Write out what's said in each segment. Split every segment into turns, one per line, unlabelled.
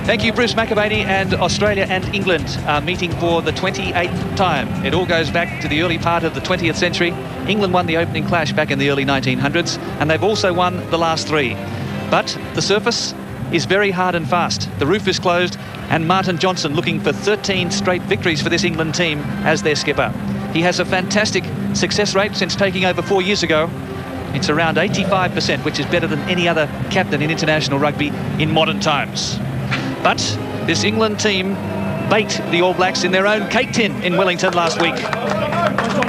Thank you, Bruce McAvaney. And Australia and England are meeting for the 28th time. It all goes back to the early part of the 20th century. England won the opening clash back in the early 1900s, and they've also won the last 3. But the surface is very hard and fast. The roof is closed, and Martin Johnson looking for 13 straight victories for this England team as their skipper. He has a fantastic success rate since taking over 4 years ago. It's around 85%, which is better than any other captain in international rugby in modern times. But this England team baked the All Blacks in their own cake tin in Wellington last week.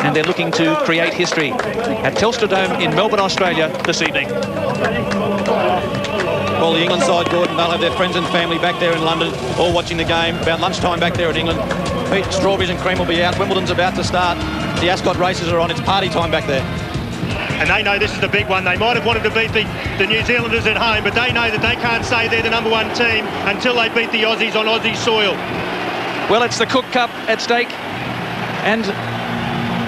And they're looking to create history at Telstra Dome in Melbourne, Australia this evening.
Well, the England side, Gordon, they'll have their friends and family back there in London, all watching the game. About lunchtime back there in England. Pete, strawberries and cream will be out. Wimbledon's about to start. The Ascot races are on. It's party time back there.
And they know this is the big one. They might have wanted to beat the New Zealanders at home, but they know that they can't say they're the #1 team until they beat the Aussies on Aussie soil.
Well, it's the Cook Cup at stake, and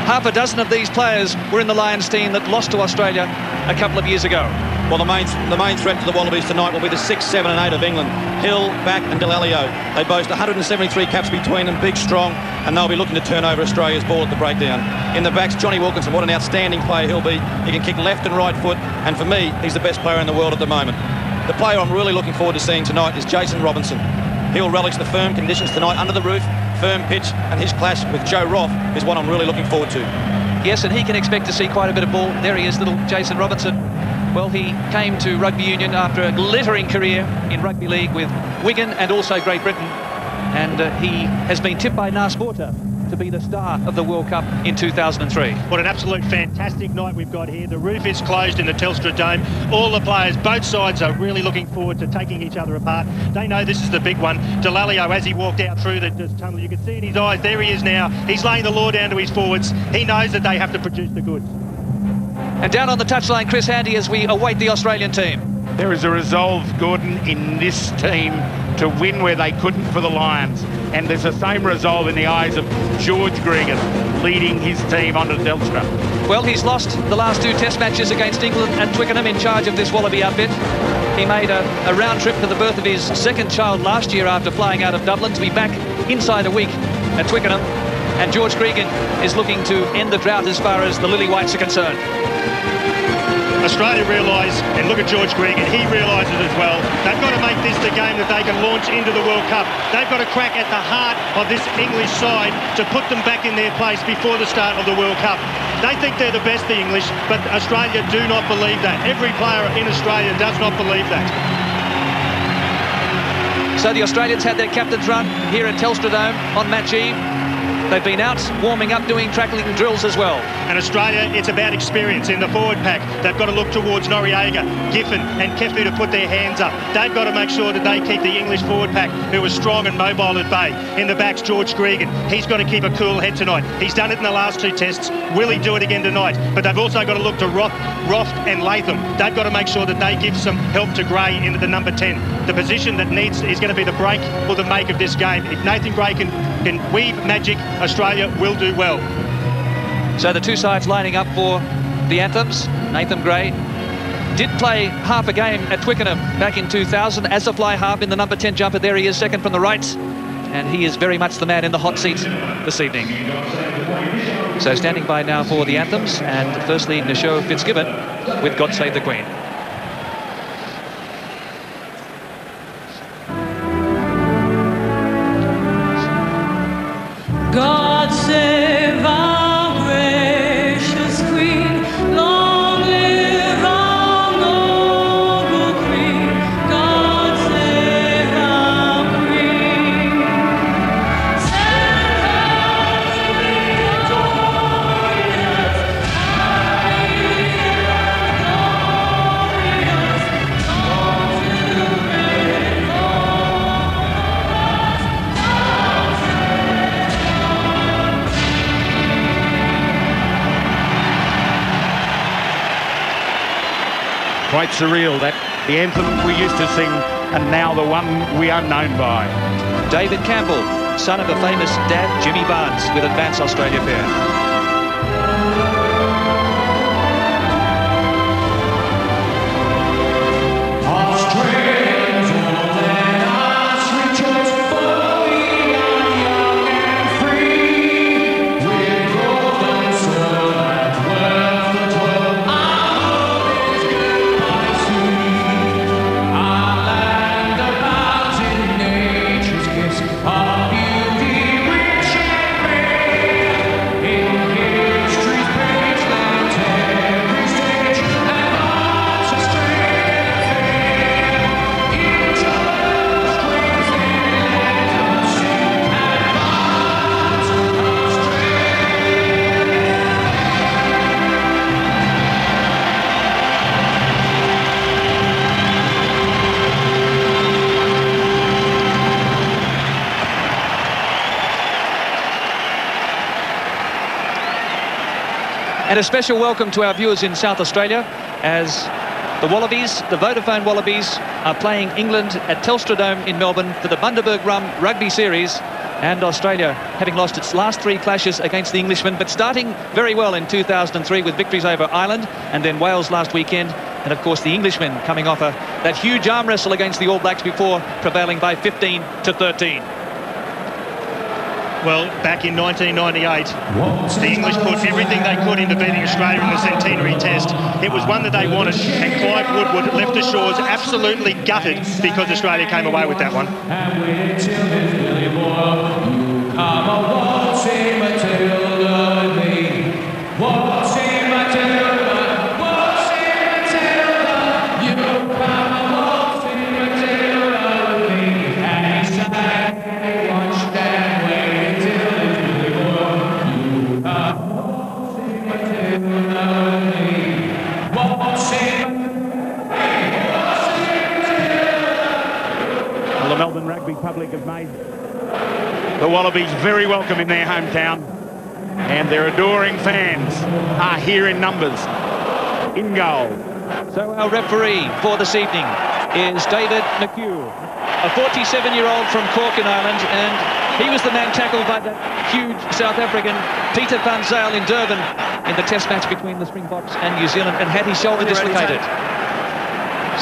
half a dozen of these players were in the Lions team that lost to Australia a couple of years ago.
Well, the main threat to the Wallabies tonight will be the 6, 7 and 8 of England. Hill, Back and Delalio. They boast 173 caps between them, big, strong, and they'll be looking to turn over Australia's ball at the breakdown. In the backs, Jonny Wilkinson, what an outstanding player he'll be. He can kick left and right foot, and for me, he's the best player in the world at the moment. The player I'm really looking forward to seeing tonight is Jason Robinson. He'll relish the firm conditions tonight under the roof, firm pitch, and his clash with Joe Roth is what I'm really looking forward to.
Yes, and he can expect to see quite a bit of ball. There he is, little Jason Robinson. Well, he came to rugby union after a glittering career in rugby league with Wigan and also Great Britain. And he has been tipped by Nasporta to be the star of the World Cup in 2003.
What an absolute fantastic night we've got here. The roof is closed in the Telstra Dome. All the players, both sides, are really looking forward to taking each other apart. They know this is the big one. Delalio, as he walked out through the tunnel, you can see in his eyes, there he is now. He's laying the law down to his forwards. He knows that they have to produce the goods.
And down on the touchline, Chris Handy, as we await the Australian team.
There is a resolve, Gordon, in this team to win where they couldn't for the Lions. And there's the same resolve in the eyes of George Gregan leading his team onto Telstra.
Well, he's lost the last 2 test matches against England and Twickenham in charge of this Wallaby outfit. He made a round trip for the birth of his second child last year after flying out of Dublin to be back inside a week at Twickenham. And George Gregan is looking to end the drought as far as the Lily Whites are concerned.
Australia realise, and look at George Gregan, he realises as well, they've got to make this the game that they can launch into the World Cup. They've got to crack at the heart of this English side to put them back in their place before the start of the World Cup. They think they're the best, the English, but Australia do not believe that. Every player in Australia does not believe that.
So the Australians had their captain's run here at Telstra Dome on match eve. They've been out warming up, doing tackling drills as well.
And Australia, it's about experience in the forward pack. They've got to look towards Noriega, Giffen and Kefu to put their hands up. They've got to make sure that they keep the English forward pack, who are strong and mobile at bay. In the backs, George Gregan. He's got to keep a cool head tonight. He's done it in the last 2 tests. Will he do it again tonight? But they've also got to look to Roth and Latham. They've got to make sure that they give some help to Gray into the number 10. The position that is going to be the break or the make of this game. If Nathan Gray can weave magic, Australia will do well.
So the 2 sides lining up for the anthems. Nathan Gray did play half a game at Twickenham back in 2000 as a fly half in the number 10 jumper. There he is, second from the right, and he is very much the man in the hot seat this evening. So standing by now for the anthems, and firstly Nisho Fitzgibbon with God Save the Queen.
God save our gracious Queen, long live our noble Queen. God save our Queen. Send her to be glorious, happy and glorious, long to reign over us.
Quite surreal, that the anthem we used to sing and now the one we are known by.
David Campbell, son of a famous dad, Jimmy Barnes, with Advance Australia pair.
Australians, oh, let us
And a special welcome to our viewers in South Australia, as the Wallabies, the Vodafone Wallabies, are playing England at Telstra Dome in Melbourne for the Bundaberg Rum Rugby Series. And Australia, having lost its last 3 clashes against the Englishmen, but starting very well in 2003 with victories over Ireland and then Wales last weekend. And of course the Englishmen coming off that huge arm wrestle against the All Blacks before prevailing by 15-13.
Well, back in 1998, the English put everything they could into beating Australia in the centenary test. It was one that they wanted, and Clive Woodward left the shores absolutely gutted because Australia came away with that one.
The Melbourne Rugby public have made the Wallabies very welcome in their hometown, and their adoring fans are here in numbers. In goal.
So our referee for this evening is David McHugh, a 47-year-old from Cork in Ireland, and he was the man tackled by that huge South African Peter Van Zyl in Durban in the test match between the Springboks and New Zealand, and had his shoulder dislocated.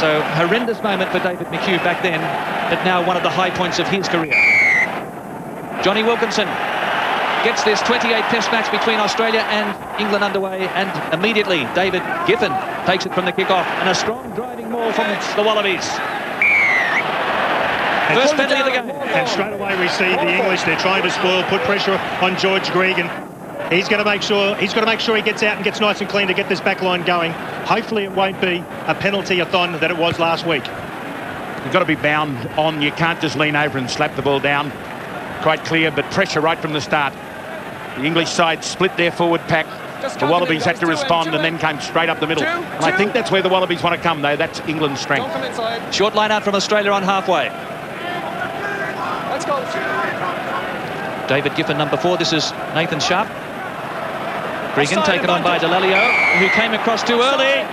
So horrendous moment for David McHugh back then, but now one of the high points of his career. Jonny Wilkinson gets this 28th test match between Australia and England underway, and immediately David Giffen takes it from the kick-off, and a strong driving maul from the Wallabies. First penalty of the game.
And straight away we see the English, they're trying to spoil, put pressure on George Gregan. He's got to make sure he gets out and gets nice and clean to get this back line going. Hopefully it won't be a penalty-a-thon that it was last week.
You've got to be bound on. You can't just lean over and slap the ball down. Quite clear, but pressure right from the start. The English side split their forward pack. The Wallabies had to respond and then came straight up the middle. And I think that's where the Wallabies want to come, though. That's England's strength.
Short line out from Australia on halfway.
Let's go.
David Giffen, number 4. This is Nathan Sharp. Gregan taken on by Delalio, who came across too early.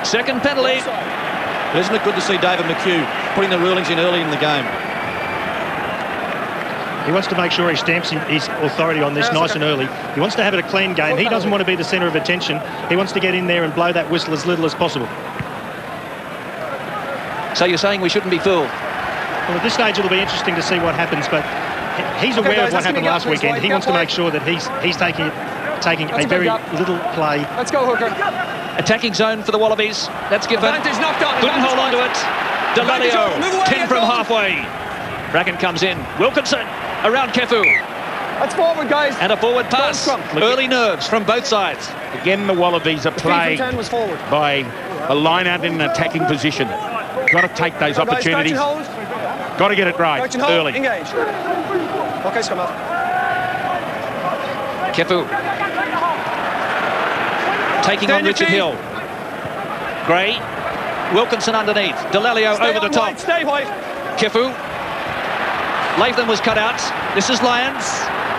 Second penalty.
But isn't it good to see David McHugh putting the rulings in early in the game?
He wants to make sure he stamps his authority on this nice and early. He wants to have it a clean game. He doesn't want to be the centre of attention. He wants to get in there and blow that whistle as little as possible.
So you're saying we shouldn't be fooled?
Well, at this stage it'll be interesting to see what happens, but he's aware of what happened last weekend. He wants to make sure that he's taking a very little play.
Let's go, hooker.
Attacking zone for the Wallabies. That's Giffen.
Advantage knocked on.
Couldn't hold on to it. Delalio, 10 from halfway. Bracken comes in. Wilkinson around Kefu.
Let's forward, guys.
And a forward pass. Early nerves from both sides.
Again, the Wallabies are plagued by a line out in an attacking position. Got to take those opportunities. Got to get it right early.
Engage. Okay, come up.
Kefu taking on Richard Hill. Gray, Wilkinson underneath. Delalio over the top.
Stay white.
Kefu. Latham was cut out. This is Lyons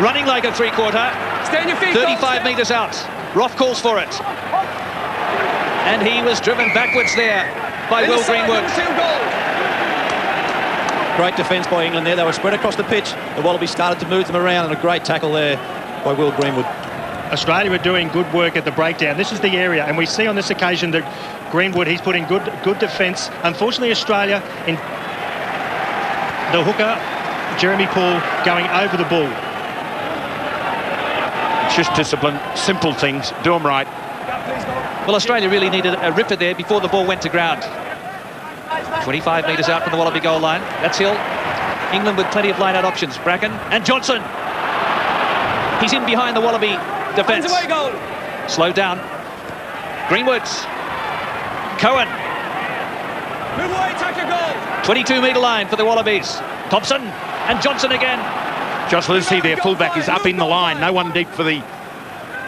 running like a three-quarter.
Stay on your feet.
35 metres out. Roth calls for it. And he was driven backwards there by Will Greenwood.
Great defence by England there. They were spread across the pitch. The Wallabies started to move them around, and a great tackle there by Will Greenwood.
Australia were doing good work at the breakdown. This is the area, and we see on this occasion that Greenwood, he's put in good defence. Unfortunately, Australia in the hooker, Jeremy Paul, going over the ball.
It's just discipline, simple things, do them right.
Well, Australia really needed a ripper there before the ball went to ground. 25 metres out from the Wallaby goal line. That's Hill. England with plenty of line-out options. Bracken and Johnson. He's in behind the Wallaby defence. Slow down. Greenwood. Cohen.
Move away, take your goal.
22-metre line for the Wallabies. Thompson and Johnson again.
Josh Lucy, their fullback, is up in the line. No one deep for the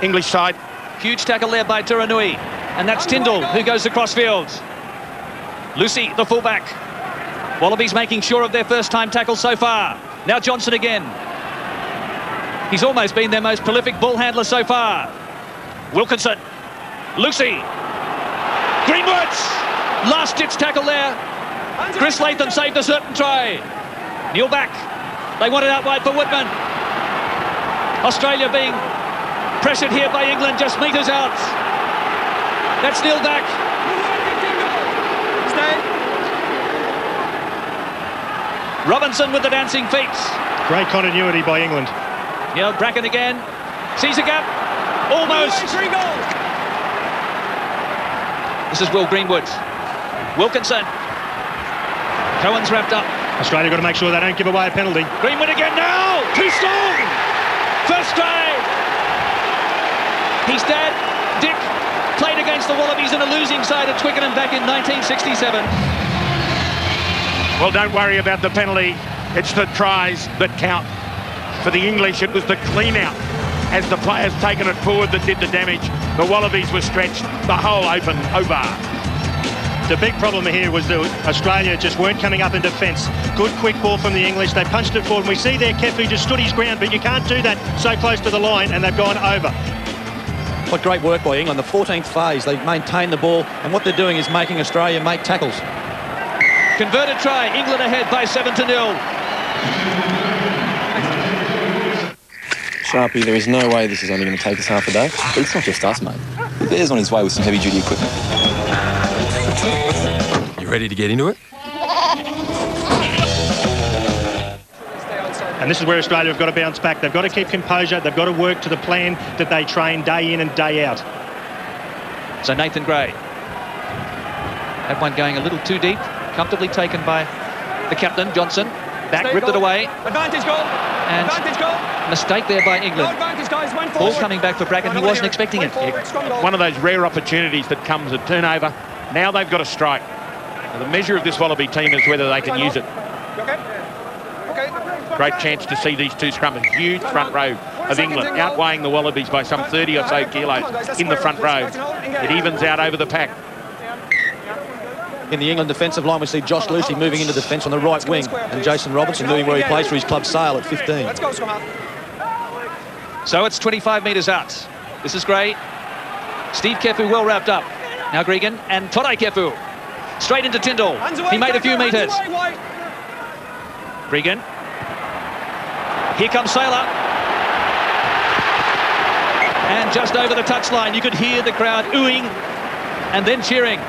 English side.
Huge tackle there by Turanui. And that's Tyndall who goes across field. Lucy, the fullback. Wallabies making sure of their first-time tackle so far. Now Johnson again. He's almost been their most prolific ball handler so far. Wilkinson Lucy. Greenwood. Last-ditch tackle there. Chris Latham saved a certain try. Neil back. They want it out wide for Woodman. Australia being pressured here by England, just metres out. That's Neil back. Robinson with the dancing feet.
Great continuity by England.
Neil Bracken again. Sees a gap. Almost. This is Will Greenwood. Wilkinson. Cohen's wrapped up.
Australia got to make sure they don't give away a penalty.
Greenwood again now. Too strong. First try. His dad, Dick, played against the Wallabies in a losing side at Twickenham back in 1967.
Well, don't worry about the penalty. It's the tries that count. For the English, it was the clean-out as the players taken it forward that did the damage. The Wallabies were stretched. The hole open. Over.
The big problem here was that Australia just weren't coming up in defence. Good quick ball from the English. They punched it forward. We see there Kefu just stood his ground, but you can't do that so close to the line, and they've gone over.
What great work by England. The 14th phase, they've maintained the ball, and what they're doing is making Australia make tackles.
Converted try. England ahead by 7-0.
Sharpie, there is no way this is only going to take us half a day. But it's not just us, mate. The Bear's on his way with some heavy-duty equipment. You ready to get into it?
And this is where Australia have got to bounce back. They've got to keep composure. They've got to work to the plan that they train day in and day out.
So Nathan Gray. That one going a little too deep. Comfortably taken by the captain, Johnson. Back, ripped it away.
Advantage goal.
And
advantage goal.
Mistake there by England.
No advantage, guys. Went
Ball
forward.
coming back for Bracken. He wasn't expecting it.
One of those rare opportunities that comes at turnover. Now they've got to strike. Now, the measure of this Wallaby team is whether they can use it.
Okay. Okay.
Great chance to see these two scrummers. Huge front row of England, outweighing the Wallabies by some 30 or so kilos in the front row. It evens out over the pack.
In the England defensive line, we see Josh Lucy moving into defence on the right wing, and Jason Robinson moving where he plays for his club Sale at 15.
Let's go, Scrum.
So it's 25 metres out. This is Gray. Steve Kefu well wrapped up. Now Gregan and Todai Kefu. Straight into Tyndall. He made a few metres. Gregan. Here comes Sailor. And just over the touchline, you could hear the crowd oohing and then cheering.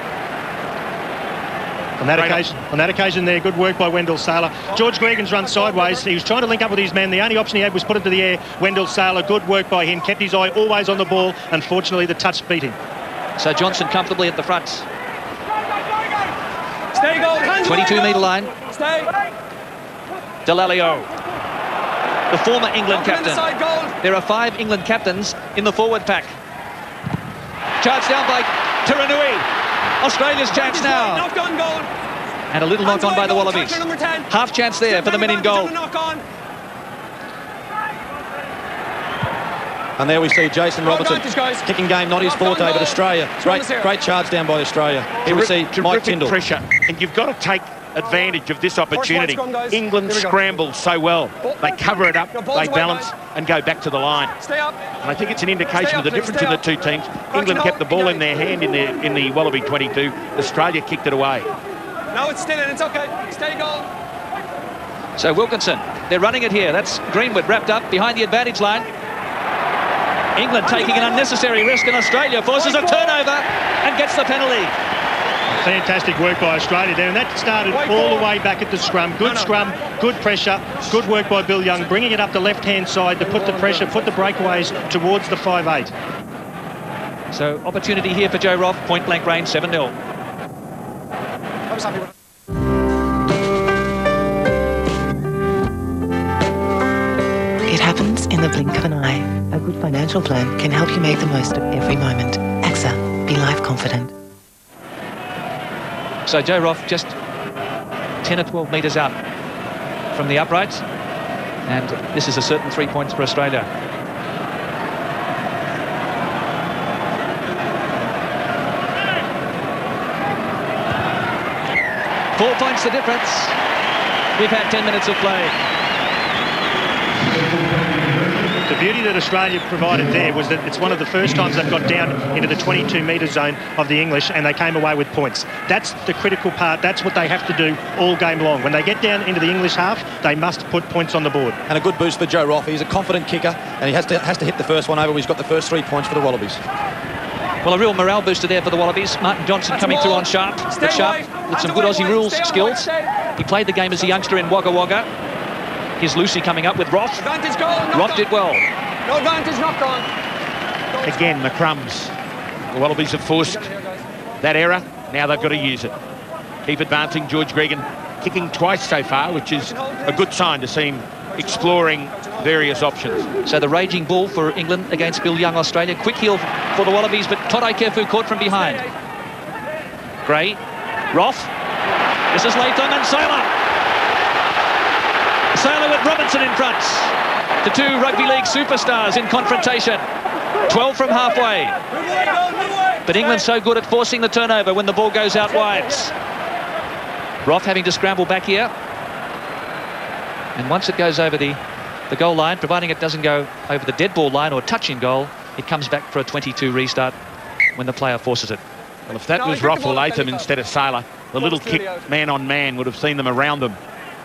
On that occasion there, good work by Wendell Sailor. George Gregan's run sideways. He was trying to link up with his man. The only option he had was put into the air. Wendell Sailor, good work by him. Kept his eye always on the ball. Unfortunately, the touch beat him.
So Johnson comfortably at the front.
Stay goal.
22-metre line.
Stay.
Delalio, the former England captain.
Inside goal.
There are 5 England captains in the forward pack. Charged down by Taranui. Australia's chance now.
Knocked on goal.
And a little knock on by the Wallabies.
Number 10.
Half chance there for the men in goal.
Knock on.
And there we see Jason Robinson.
Advantage, guys.
Kicking game, not his forte, but Australia. Great charge down by Australia. Here we see Mike Tyndall.
Pressure. And you've got to take advantage of this opportunity. England scrambles so well. They cover it up, they balance and go back to the line.
Stay up.
And I think it's an indication of the difference in the two teams. England kept the ball in their hand in the Wallaby 22. Australia kicked it away.
No, it's still in. It's okay. Stay goal.
So Wilkinson, they're running it here. That's Greenwood wrapped up behind the advantage line. England taking an unnecessary risk, and Australia forces a turnover and gets the penalty.
Fantastic work by Australia there, and that started all the way back at the scrum. Good scrum, good pressure, good work by Bill Young, bringing it up the left-hand side to put the pressure, put the breakaways towards the 5-8.
So opportunity here for Joe Roth, point-blank range, 7-0.
I was happy with it.
It happens in the blink of an eye. A good financial plan can help you make the most of every moment. AXA, be life confident.
So Joe Roth just 10 or 12 metres out from the upright, and this is a certain 3 points for Australia. Four points the difference. We've had 10 minutes of play.
The The beauty that Australia provided there was that it's one of the first times they've got down into the 22-metre zone of the English, and they came away with points. That's the critical part. That's what they have to do all game long. When they get down into the English half, they must put points on the board.
And a good boost for Joe Roth. He's a confident kicker, and he has to hit the first one over. He's got the first 3 points for the Wallabies.
Well, a real morale booster there for the Wallabies. Martin Johnson coming through on Sharp. But Sharp with some good Aussie rules skills. He played the game as a youngster in Wagga Wagga. Here's Lucy coming up with Roth. Roth did well.
No advantage, knocked on.
Again, the crumbs. The Wallabies have forced that error. Now they've got to use it. Keep advancing. George Gregan kicking twice so far, which is a good sign to see him exploring various options.
So the raging bull for England against Bill Young, Australia. Quick heel for the Wallabies, but Todai Kefu caught from behind. Gray, Roth. This is Latham and Saylor. Saylor with Robinson in front. The two rugby league superstars in confrontation. 12 from halfway. But England's so good at forcing the turnover when the ball goes out wide. Roth having to scramble back here. And once it goes over the goal line, providing it doesn't go over the dead ball line or touch in goal, it comes back for a 22 restart when the player forces it.
Well, if that was Roth or Latham instead of Saylor, the little kick man on man would have seen them around them.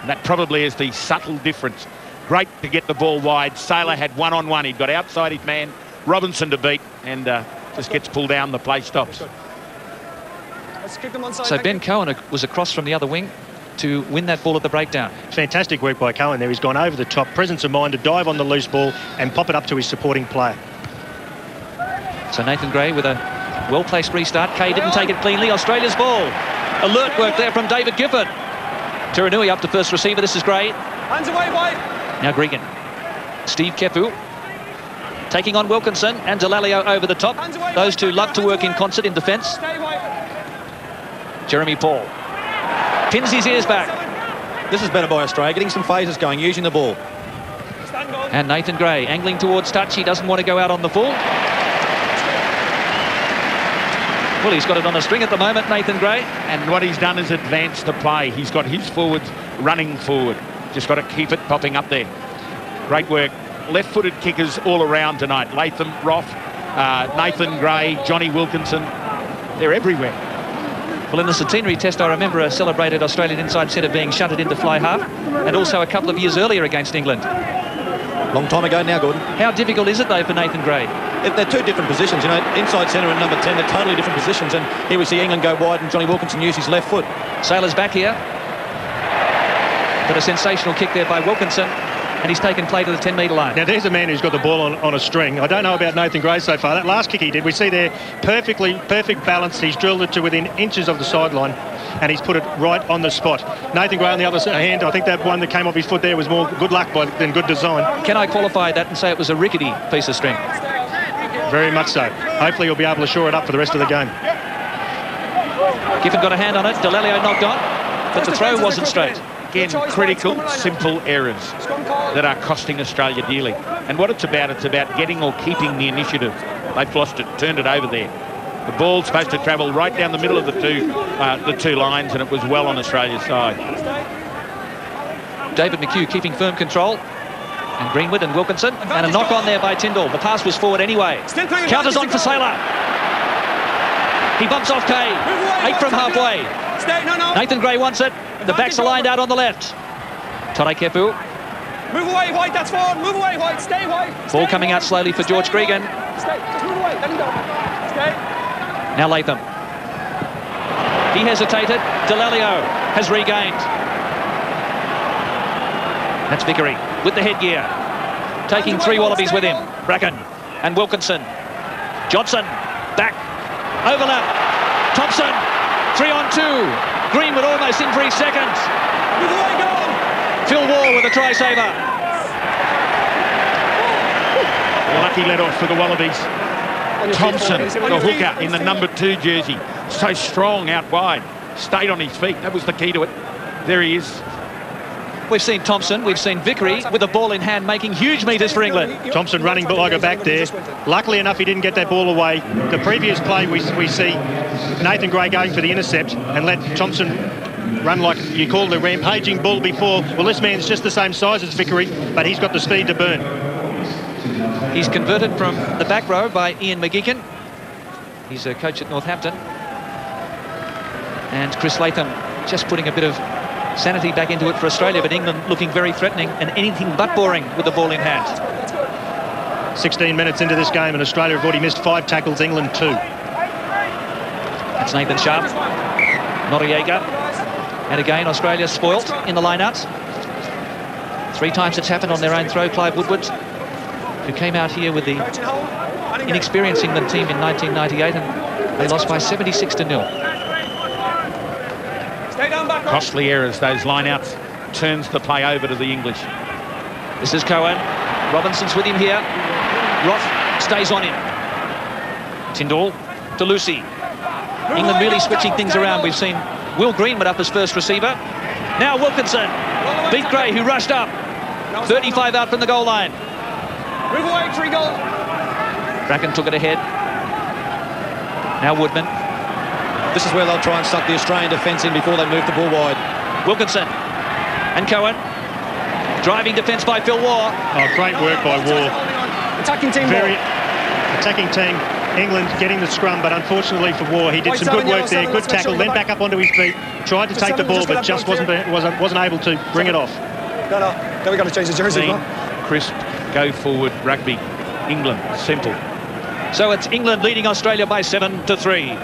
And that probably is the subtle difference. Great to get the ball wide. Saylor had one-on-one. He'd got outside his man, Robinson to beat, and just gets pulled down, the play stops.
So Ben Cohen was across from the other wing to win that ball at the breakdown.
Fantastic work by Cohen there. He's gone over the top, presence of mind to dive on the loose ball and pop it up to his supporting player.
So Nathan Gray with a well-placed restart. Kay didn't take it cleanly. Australia's ball. Alert work there from David Gifford. Turanui up to first receiver. This is Gray.
Hands away, wide.
Now Gregan. Steve Kefu taking on Wilkinson and Delalio over the top. Those two love to work in concert in defence. Jeremy Paul pins his ears back.
This is better by Australia, getting some phases going, using the ball.
And Nathan Gray angling towards touch. He doesn't want to go out on the full. Well, he's got it on a string at the moment, Nathan Gray.
And what he's done is advance the play. He's got his forwards running forward. Just got to keep it popping up there. Great work. Left-footed kickers all around tonight. Latham, Roth, Nathan Gray, Jonny Wilkinson. They're everywhere.
Well, in the centenary test, I remember a celebrated Australian inside setter being shunted into fly half, and also a couple of years earlier against England.
Long time ago now, Gordon.
How difficult is it, though, for Nathan Gray?
They're two different positions, you know, inside centre and number 10, they're totally different positions, and here we see England go wide and Jonny Wilkinson use his left foot.
Saylor's back here. But a sensational kick there by Wilkinson, and he's taken play to the 10-metre line.
Now, there's a man who's got the ball on a string. I don't know about Nathan Gray so far. That last kick he did, we see there, perfect balance. He's drilled it to within inches of the sideline, and he's put it right on the spot. Nathan Gray on the other hand, I think that one that came off his foot there was more good luck than good design.
Can I qualify that and say it was a rickety piece of string?
Very much so. Hopefully he'll be able to shore it up for the rest of the game.
Giffen got a hand on it. Delalio knocked on, but the throw wasn't straight.
Again, critical, simple errors that are costing Australia dearly. And what it's about getting or keeping the initiative. They've lost it, turned it over there. The ball's supposed to travel right down the middle of the two lines, and it was well on Australia's side.
David McHugh keeping firm control. And Greenwood and Wilkinson. And a knock on there by Tyndall. The pass was forward anyway. Counters on for Saylor. He bumps off Kay. 8 from halfway. Nathan Gray wants it. The back's aligned out on the left. Todai Kefu.
Move away, White, that's forward. Move away, White, stay, White.
Ball coming out slowly for George Gregan.
Stay, just move away, let him go. Stay.
Now Latham. He hesitated. Delalio has regained. That's Vickery with the headgear. Taking 3 Wallabies with him. Bracken and Wilkinson. Johnson. Back. Overlap. Thompson. 3 on 2. Greenwood almost in for his second.
Move away, go on.
Phil Wall with a try saver.
Lucky let off for the Wallabies. Thompson, the hooker in the number 2 jersey. So strong out wide. Stayed on his feet. That was the key to it. There he is.
We've seen Thompson, we've seen Vickery with the ball in hand making huge metres for England.
Thompson running like a back there. Luckily enough, he didn't get that ball away. The previous play we see Nathan Gray going for the intercept and let Thompson run like you called the rampaging bull before. Well, this man's just the same size as Vickery, but he's got the speed to burn.
He's converted from the back row by Ian McGeechan. He's a coach at Northampton. And Chris Latham just putting a bit of sanity back into it for Australia, but England looking very threatening and anything but boring with the ball in hand.
16 minutes into this game and Australia have already missed 5 tackles, England 2.
That's Nathan Sharp, Noriega, and again Australia spoilt in the line-out. 3 times it's happened on their own throw. Clive Woodward, who came out here with the inexperienced England team in 1998, and they lost by 76-0.
Costly errors, those line-outs, turns the play over to the English.
This is Cohen. Robinson's with him here. Roth stays on him. Tyndall to Lucy. England really switching things around. We've seen Will Greenwood up as first receiver. Now Wilkinson beat Gray, who rushed up. 35 out from the goal line.
Move away, 3 goals.
Bracken took it ahead. Now Woodman.
This is where they'll try and suck the Australian defence in before they move the ball wide.
Wilkinson and Cohen. Driving defence by Phil Waugh.
Oh, great work by Waugh.
Attacking team.
Very attacking team. England getting the scrum, but unfortunately for Waugh, he did some good work there. Good tackle, then back up onto his feet. Tried to take the ball, but just wasn't able to bring it off.
No. Then we got to change the jersey.
Clean, crisp, go forward rugby. England, simple.
So it's England leading Australia by 7-3.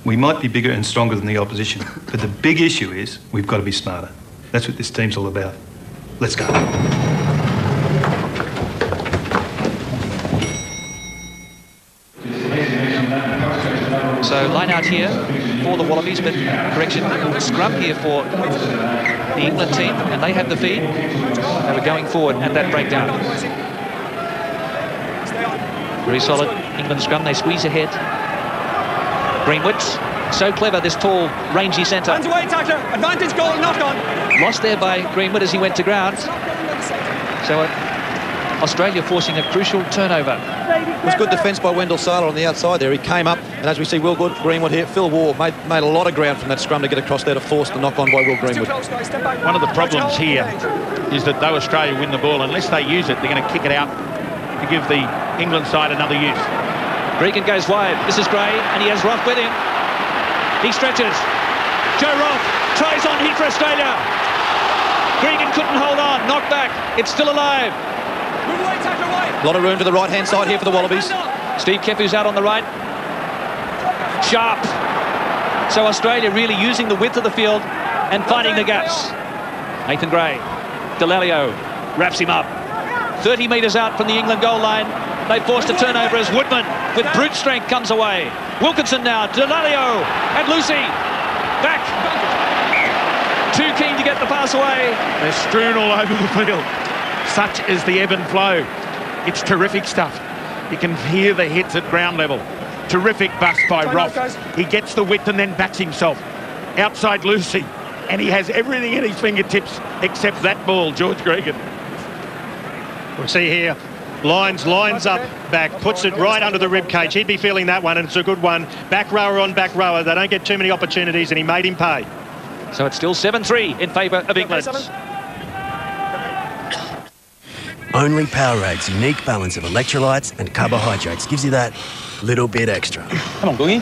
We might be bigger and stronger than the opposition, but the big issue is we've got to be smarter. That's what this team's all about. Let's go.
So line out here for the Wallabies, but correction, scrum here for the England team, and they have the feed. They were going forward at that breakdown. Very solid England scrum. They squeeze ahead. Greenwood, so clever, this tall, rangy centre.
Hands away, tackler. Advantage goal, knock on.
Lost there by Greenwood as he went to ground. So Australia forcing a crucial turnover.
It was good defence by Wendell Saylor on the outside there. He came up, and as we see Will Greenwood here, Phil Waugh made a lot of ground from that scrum to get across there to force the knock on by Will Greenwood.
One of the problems here is that though Australia win the ball, unless they use it, they're going to kick it out to give the England side another use.
Gregan goes wide. This is Gray, and he has Roth with him. He stretches. Joe Roth tries on hit for Australia. Gregan couldn't hold on. Knocked back. It's still alive.
Move away, tackler away.
A lot of room to the right-hand side here for the Wallabies.
Steve Kefu's out on the right. Sharp. So Australia really using the width of the field and finding the gaps. Nathan Gray. Delalio wraps him up. 30 metres out from the England goal line. They forced a turnover as Woodman, with brute strength, comes away. Wilkinson now, Delalio and Lucy. Back. Too keen to get the pass away.
They're strewn all over the field. Such is the ebb and flow. It's terrific stuff. You can hear the hits at ground level. Terrific bust by Roth. He gets the width and then backs himself. Outside Lucy. And he has everything at his fingertips except that ball, George Gregan.
We'll see here. Lines up back, puts it right under the rib cage. He'd be feeling that one, and it's a good one. Back rower on back rower. They don't get too many opportunities, and he made him pay.
So it's still 7-3 in favour of England.
Only Powerades' unique balance of electrolytes and carbohydrates gives you that little bit extra.
Come on, Googie.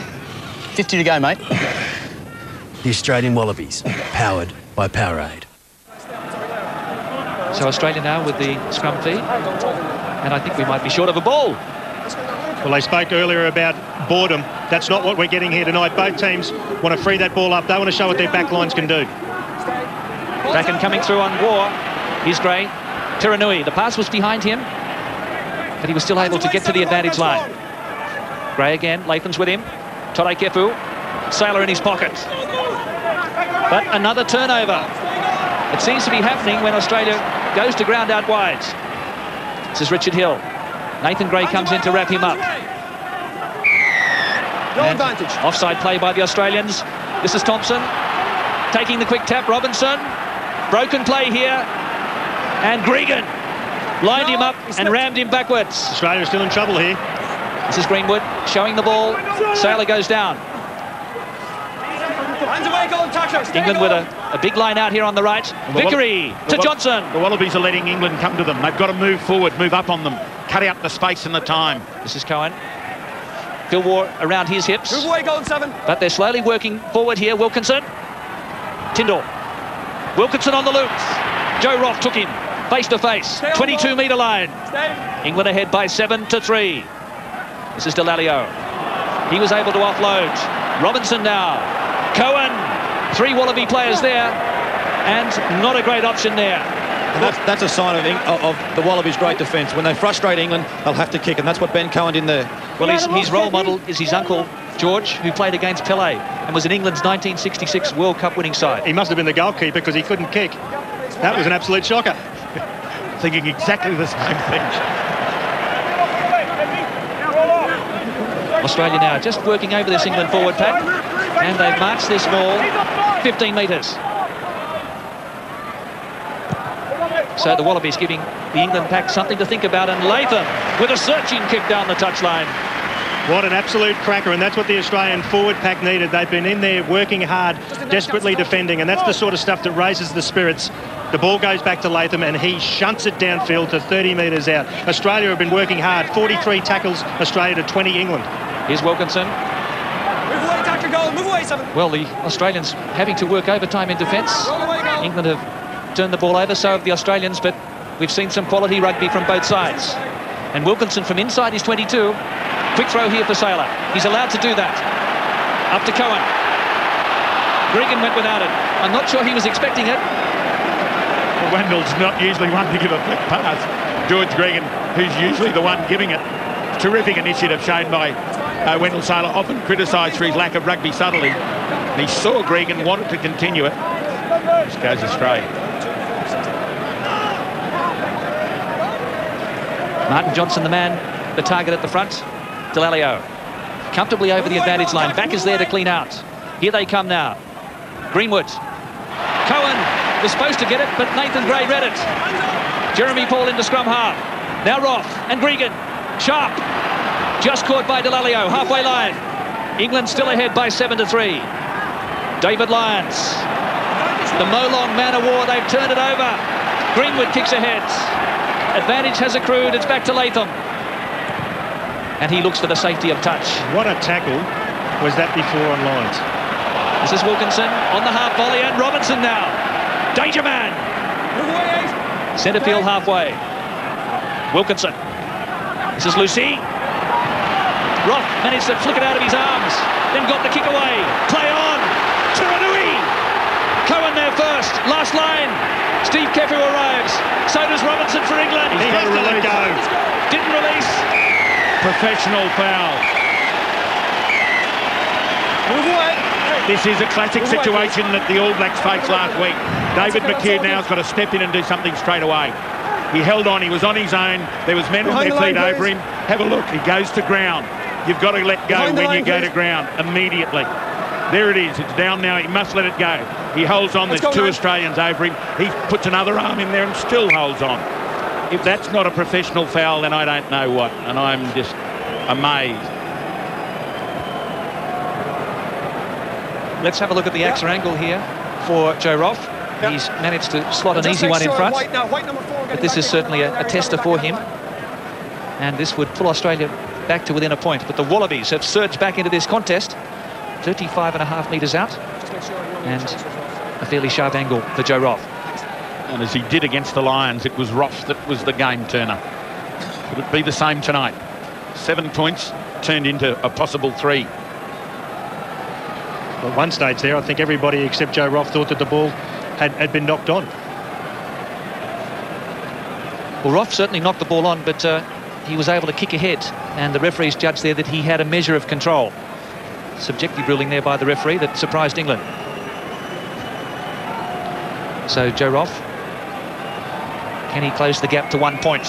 50 to go, mate.
The Australian Wallabies, powered by Powerade.
So Australia now with the scrum feed, and I think we might be short of a ball.
Well, they spoke earlier about boredom. That's not what we're getting here tonight. Both teams want to free that ball up. They want to show what their back lines can do.
Bracken coming through on Waugh. Here's Gray. Tiranui, the pass was behind him, but he was still able to get to the advantage line. Gray again, Latham's with him. Todai Kefu, Saylor in his pocket. But another turnover. It seems to be happening when Australia goes to ground out wide. This is Richard Hill. Nathan Gray comes in to wrap him up.
No advantage.
Offside play by the Australians. This is Thompson. Taking the quick tap, Robinson. Broken play here. And Gregan lined him up and rammed him backwards.
Australia's still in trouble here.
This is Greenwood showing the ball. Saylor goes down.
Hands away, go and tackle.
England with a big line out here on the right. Vickery to Johnson.
The Wallabies are letting England come to them. They've got to move forward, move up on them, cut out the space and the time.
This is Cohen. Phil War around his hips.
Move away, go and 7.
But they're slowly working forward here. Wilkinson. Tyndall. Wilkinson on the loop. Joe Roth took him face to face. 22-metre line. England ahead by 7-3. This is Delalio. He was able to offload. Robinson now. Cohen. 3 Wallaby players there. And not a great option there.
And that's a sign of the Wallabies' great defence. When they frustrate England, they'll have to kick, and that's what Ben Cohen did there.
Well, his role model is his uncle, George, who played against Pelé and was in England's 1966 World Cup winning side.
He must have been the goalkeeper because he couldn't kick. That was an absolute shocker.
Thinking exactly the same thing.
Australia now just working over this England forward pack, and they've marched this ball 15 metres. So the Wallabies giving the England pack something to think about, and Latham with a searching kick down the touchline.
What an absolute cracker, and that's what the Australian forward pack needed. They've been in there working hard, desperately defending, and that's the sort of stuff that raises the spirits. The ball goes back to Latham, and he shunts it downfield to 30 metres out. Australia have been working hard. 43 tackles, Australia to 20 England.
Here's Wilkinson.
Move away, tackle, goal. Move away, 7.
Well, the Australians having to work overtime in defence. England have turned the ball over, so have the Australians, but we've seen some quality rugby from both sides. And Wilkinson from inside his 22. Quick throw here for Saylor. He's allowed to do that. Up to Cohen. Gregan went without it. I'm not sure he was expecting it.
Well, Wendell's not usually one to give a flick pass. George Gregan, who's usually the one giving it. Terrific initiative shown by Wendell Saylor, often criticised for his lack of rugby subtlety. And he saw Gregan, wanted to continue it. This goes astray.
Martin Johnson, the man, the target at the front. Delalio comfortably over the advantage line. Back is there to clean out. Here they come now. Greenwood. Cohen was supposed to get it, but Nathan Gray read it. Jeremy Paul into scrum half. Now Roth and Gregan. Sharp. Just caught by Delalio. Halfway line. England still ahead by 7-3. David Lyons. The Molong man of war. They've turned it over. Greenwood kicks ahead. Advantage has accrued. It's back to Latham. And he looks for the safety of touch.
What a tackle was that before on lines.
This is Wilkinson on the half volley, and Robinson now. Danger man. Centre field halfway. Wilkinson. This is Lucy. Roth managed to flick it out of his arms, then got the kick away. Play on. Turanui. Cohen there first. Last line. Steve Kefu arrives. So does Robinson for England.
He has to let go.
Didn't release.
Professional foul.
Move away.
This is a classic situation that the All Blacks faced last week. David McKeon now's got to step in and do something straight away. He held on. He was on his own. There was men on their feet over him. Have a look. He goes to ground. You've got to let go when you go to ground immediately. There it is. It's down now. He must let it go. He holds on. There's 2 Australians over him. He puts another arm in there and still holds on. If that's not a professional foul, then I don't know what. And I'm just amazed.
Let's have a look at the AXA angle here for Joe Roth. He's managed to slot an easy one in front. But this is certainly a tester for him. And this would pull Australia back to within a point. But the Wallabies have surged back into this contest. 35.5 metres out. And a fairly sharp angle for Joe Roth.
And as he did against the Lions, it was Roth that was the game turner. Could it be the same tonight? 7 points turned into a possible 3.
Well, at one stage there, I think everybody except Joe Roth thought that the ball had been knocked on.
Well, Roth certainly knocked the ball on, but he was able to kick ahead. And the referees judged there that he had a measure of control. Subjective ruling there by the referee that surprised England. So Joe Roth, can he close the gap to 1 point?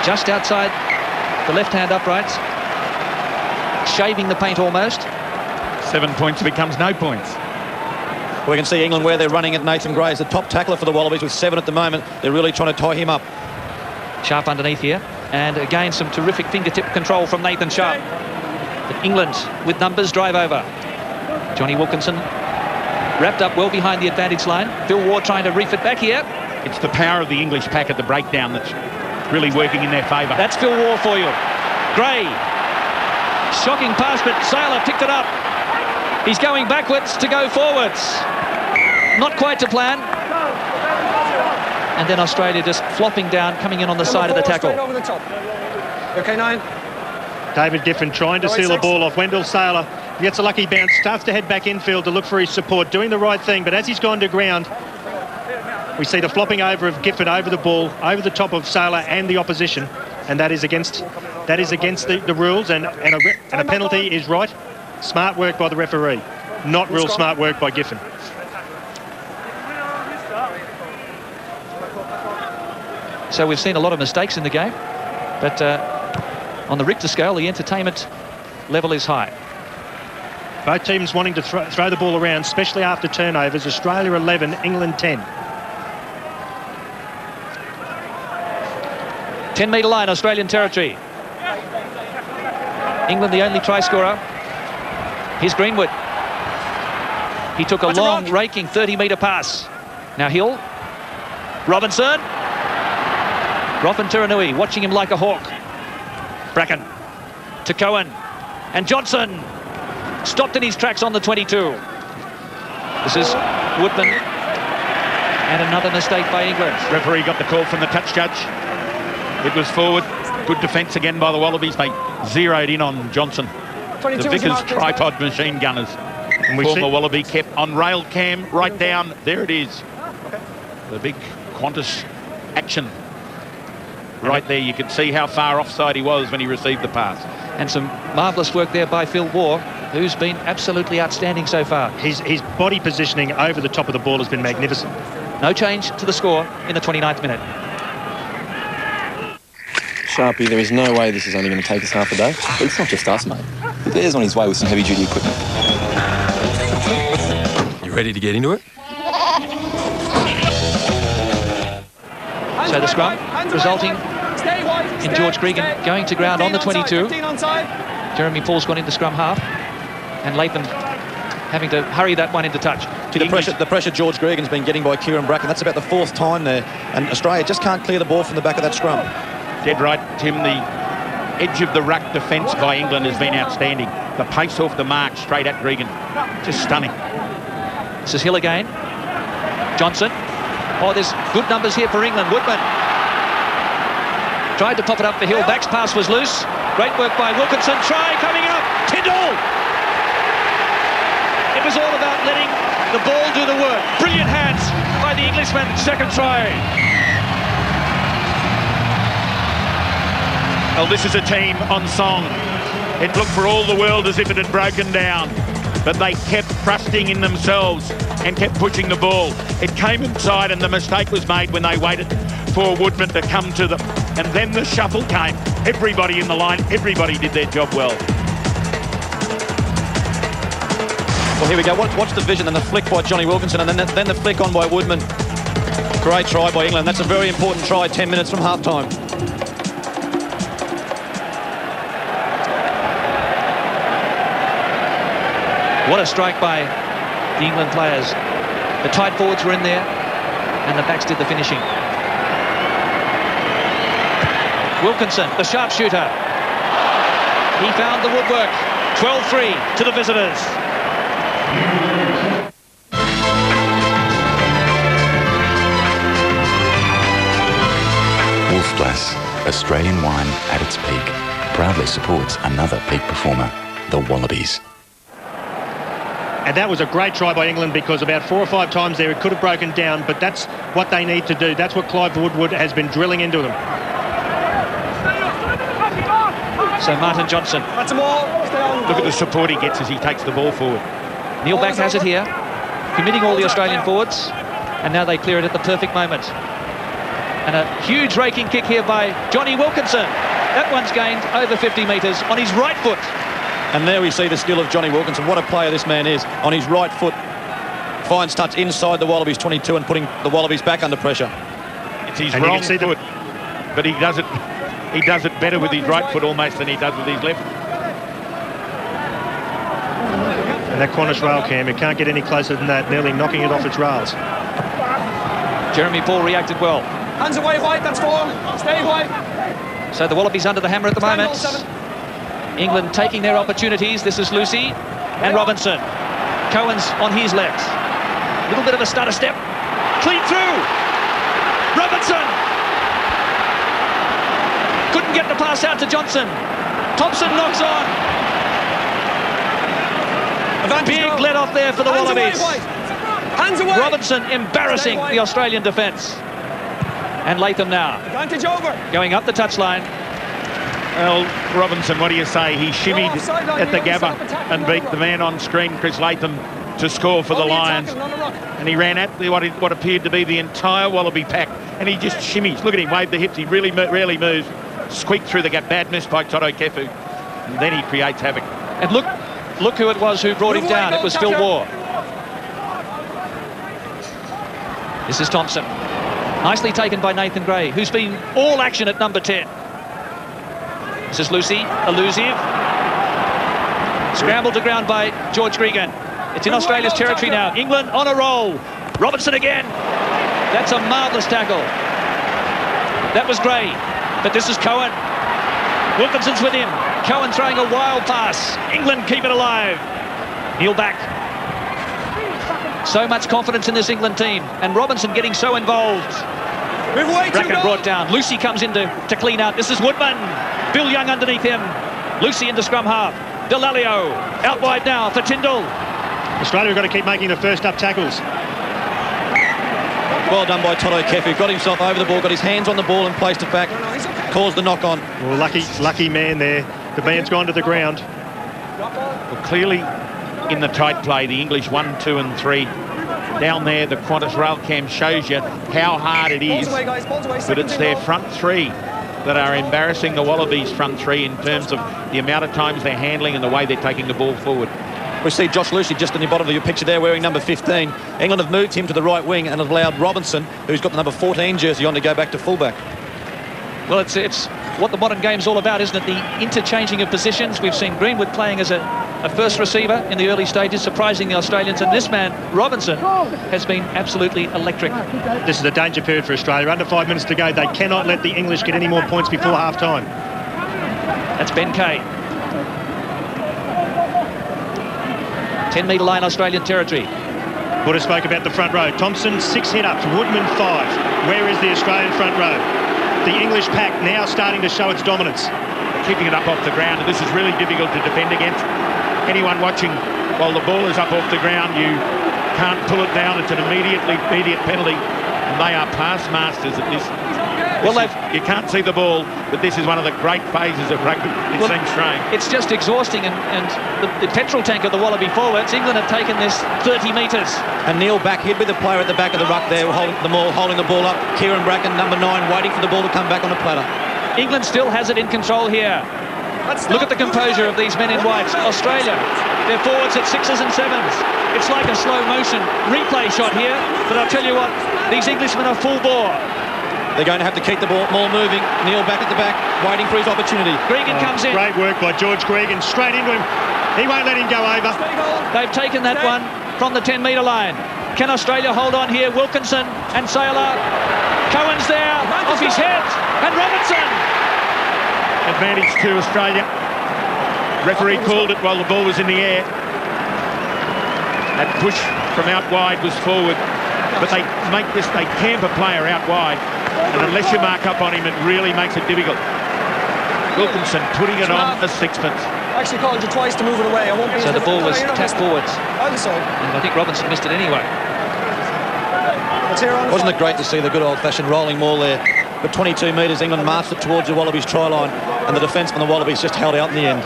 Just outside the left-hand upright, shaving the paint almost.
7 points becomes no points.
We can see England where they're running at. Nathan Gray is the top tackler for the Wallabies with 7 at the moment. They're really trying to tie him up.
Sharp underneath here. And again, some terrific fingertip control from Nathan Sharp. But England, with numbers, drive over. Jonny Wilkinson wrapped up well behind the advantage line. Phil Waugh trying to reef it back here.
It's the power of the English pack at the breakdown that's really working in their favour.
That's Phil Waugh for you. Gray. Shocking pass, but Saylor picked it up. He's going backwards to go forwards. Not quite to plan. And then Australia just flopping down, coming in on the side of the tackle.
Over the top. Okay, 9.
David Giffen trying to steal the ball off Wendell Saylor. He gets a lucky bounce, starts to head back infield to look for his support, doing the right thing, but as he's gone to ground, we see the flopping over of Giffen over the ball, over the top of Saylor and the opposition, and that is against the rules, and a penalty is right. Smart work by the referee, not real smart work by Giffen.
So we've seen a lot of mistakes in the game, but on the Richter scale, the entertainment level is high.
Both teams wanting to throw the ball around, especially after turnovers. Australia 11, England 10.
10-metre line, Australian territory. England the only try scorer. Here's Greenwood. He took a long, raking 30-metre pass. Now Hill. Robinson. Roffen Turanui watching him like a hawk. Bracken to Cohen. And Johnson stopped in his tracks on the 22. This is Woodman. And another mistake by England.
Referee got the call from the touch judge. It was forward. Good defence again by the Wallabies. They zeroed in on Johnson. The Vickers tripod machine gunners. And former Wallaby kept on rail cam right down. There it is. The big Qantas action. Right there, you could see how far offside he was when he received the pass.
And some marvellous work there by Phil Waugh, who's been absolutely outstanding so far.
His body positioning over the top of the ball has been magnificent.
No change to the score in the 29th minute.
Sharpie, there is no way this is only going to take us half a day. But it's not just us, mate. The Bear's on his way with some heavy-duty equipment.
You ready to get into it?
So the scrum resulting in George Gregan going to ground on the 22. Jeremy Paul's gone into scrum half, and Latham having to hurry that one into touch.
The pressure George Gregan's been getting by Kieran Bracken, that's about the 4th time there, and Australia just can't clear the ball from the back of that scrum.
Dead right, Tim. The edge of the ruck defence by England has been outstanding. The pace off the mark straight at Gregan. Just stunning.
This is Hill again. Johnson. Oh, there's good numbers here for England. Woodman tried to pop it up for Hill. Back's pass was loose. Great work by Wilkinson. Try coming up. Tyndall. It was all about letting the ball do the work. Brilliant hands by the Englishman. Second try.
Well, this is a team on song. It looked for all the world as if it had broken down, but they kept trusting in themselves and kept pushing the ball. It came inside, and the mistake was made when they waited for Woodman to come to them. And then the shuffle came. Everybody in the line, everybody did their job well.
Well, here we go. Watch the vision and the flick by Jonny Wilkinson, and then the flick on by Woodman. Great try by England. That's a very important try 10 minutes from half-time.
What a strike by the England players. The tight forwards were in there, and the backs did the finishing. Wilkinson, the sharpshooter. He found the woodwork. 12-3 to the visitors.
Wolfglass, Australian wine at its peak, proudly supports another peak performer, the Wallabies.
And that was a great try by England, because about 4 or 5 times there it could have broken down, but that's what they need to do. That's what Clive Woodward has been drilling into them.
So Martin Johnson.
Look at the support he gets as he takes the ball forward.
Neil Back has it here, committing all the Australian forwards, and now they clear it at the perfect moment. And a huge raking kick here by Jonny Wilkinson. That one's gained over 50 metres on his right foot.
And there we see the skill of Jonny Wilkinson. What a player this man is. On his right foot, finds touch inside the Wallabies 22 and putting the Wallabies back under pressure.
It's his wrong foot, but he does it better with his right foot almost than he does with his left.
And that Qantas rail cam, it can't get any closer than that, nearly knocking it off its rails.
Jeremy Paul reacted well.
Hands away, White, that's 4. Stay, White.
So the Wallabies under the hammer at the moment. England taking their opportunities. This is Lucy and Robinson. Cohen's on his left. A little bit of a stutter step. Clean through. Robinson. Couldn't get the pass out to Johnson. Thompson knocks on. Big let off there for the Wallabies.
Hands away.
Robinson embarrassing the Australian defence. And Latham now.
Advantage over.
Going up the touchline.
Well, Robinson, what do you say? He shimmied at the Gabba and beat the man on screen, Chris Latham, to score for the Lions. And he ran at what appeared to be the entire Wallaby pack. And he just shimmies. Look at him, wave the hips. He really rarely moves. Squeaked through the gap. Bad miss by Toto Kefu. And then he creates havoc.
And look who it was who brought him down. It was Phil Waugh. This is Thompson. Nicely taken by Nathan Gray, who's been all action at number 10. This is Lucy, elusive. Scrambled to ground by George Gregan. It's in Australia's territory now. England on a roll. Robinson again. That's a marvellous tackle. That was Gray, but this is Cohen. Wilkinson's with him. Cohen throwing a wild pass. England keep it alive. Kneel back. So much confidence in this England team, and Robinson getting so involved. Bracken brought down. Lucy comes in to clean out. This is Woodman. Bill Young underneath him. Lucy into scrum half. Delalio out wide now for Tyndall.
Australia have got to keep making the first up tackles.
Well done by Toto Kefu. Got himself over the ball, got his hands on the ball and placed it back. Caused the knock on.
Well, lucky man there. The man's gone to the ground.
Well, clearly in the tight play, the English 1, 2 and 3. Down there, the Qantas rail cam shows you how hard it is. But it's their front three that are embarrassing the Wallabies' front three in terms of the amount of times they're handling and the way they're taking the ball forward.
We see Josh Lucy just in the bottom of your picture there wearing number 15. England have moved him to the right wing and have allowed Robinson, who's got the number 14 jersey on, to go back to fullback.
Well, it's what the modern game's all about, isn't it? The interchanging of positions. We've seen Greenwood playing as a first receiver in the early stages, surprising the Australians, and this man, Robinson, has been absolutely electric.
This is a danger period for Australia. Under 5 minutes to go. They cannot let the English get any more points before half-time.
That's Ben Kay. 10-metre line, Australian territory.
Would have spoke about the front row. Thompson, 6 hit-ups. Woodman, 5. Where is the Australian front row? The English pack now starting to show its dominance.
Keeping it up off the ground, and this is really difficult to defend against. Anyone watching while the ball is up off the ground, you can't pull it down. It's an immediate penalty, and they are pass masters at this. Well, you can't see the ball, but this is one of the great phases of rugby. It seems strange.
It's just exhausting, and the petrol tank of the Wallaby forwards, England have taken this 30 metres.
And Neil back, he'd be the player at the back of the ruck there, holding the ball up. Kieran Bracken, number 9, waiting for the ball to come back on a platter.
England still has it in control here. Look at the composure of these men in white. Australia, their forwards at 6s and 7s. It's like a slow motion replay shot here, but I'll tell you what, these Englishmen are full bore.
They're going to have to keep the ball moving. Neil back at the back, waiting for his opportunity.
Gregan comes in.
Great work by George Gregan, straight into him. He won't let him go over.
They've taken that one from the 10-metre line. Can Australia hold on here? Wilkinson and Sailor. Cohen's there, off his head, and Robinson.
Advantage to Australia. Referee called it while the ball was in the air. That push from out wide was forward, but they camp a player out wide, and unless you mark up on him, it really makes it difficult. Wilkinson putting it on a sixpence.
I actually called you twice to move it away. I won't be.
So the ball was tapped forwards.
Also,
and I think Robinson missed it anyway.
Wasn't it great to see the good old-fashioned rolling maul there? But 22 metres, England marched it towards the Wallabies try line, and the defence from the Wallabies just held out in the end.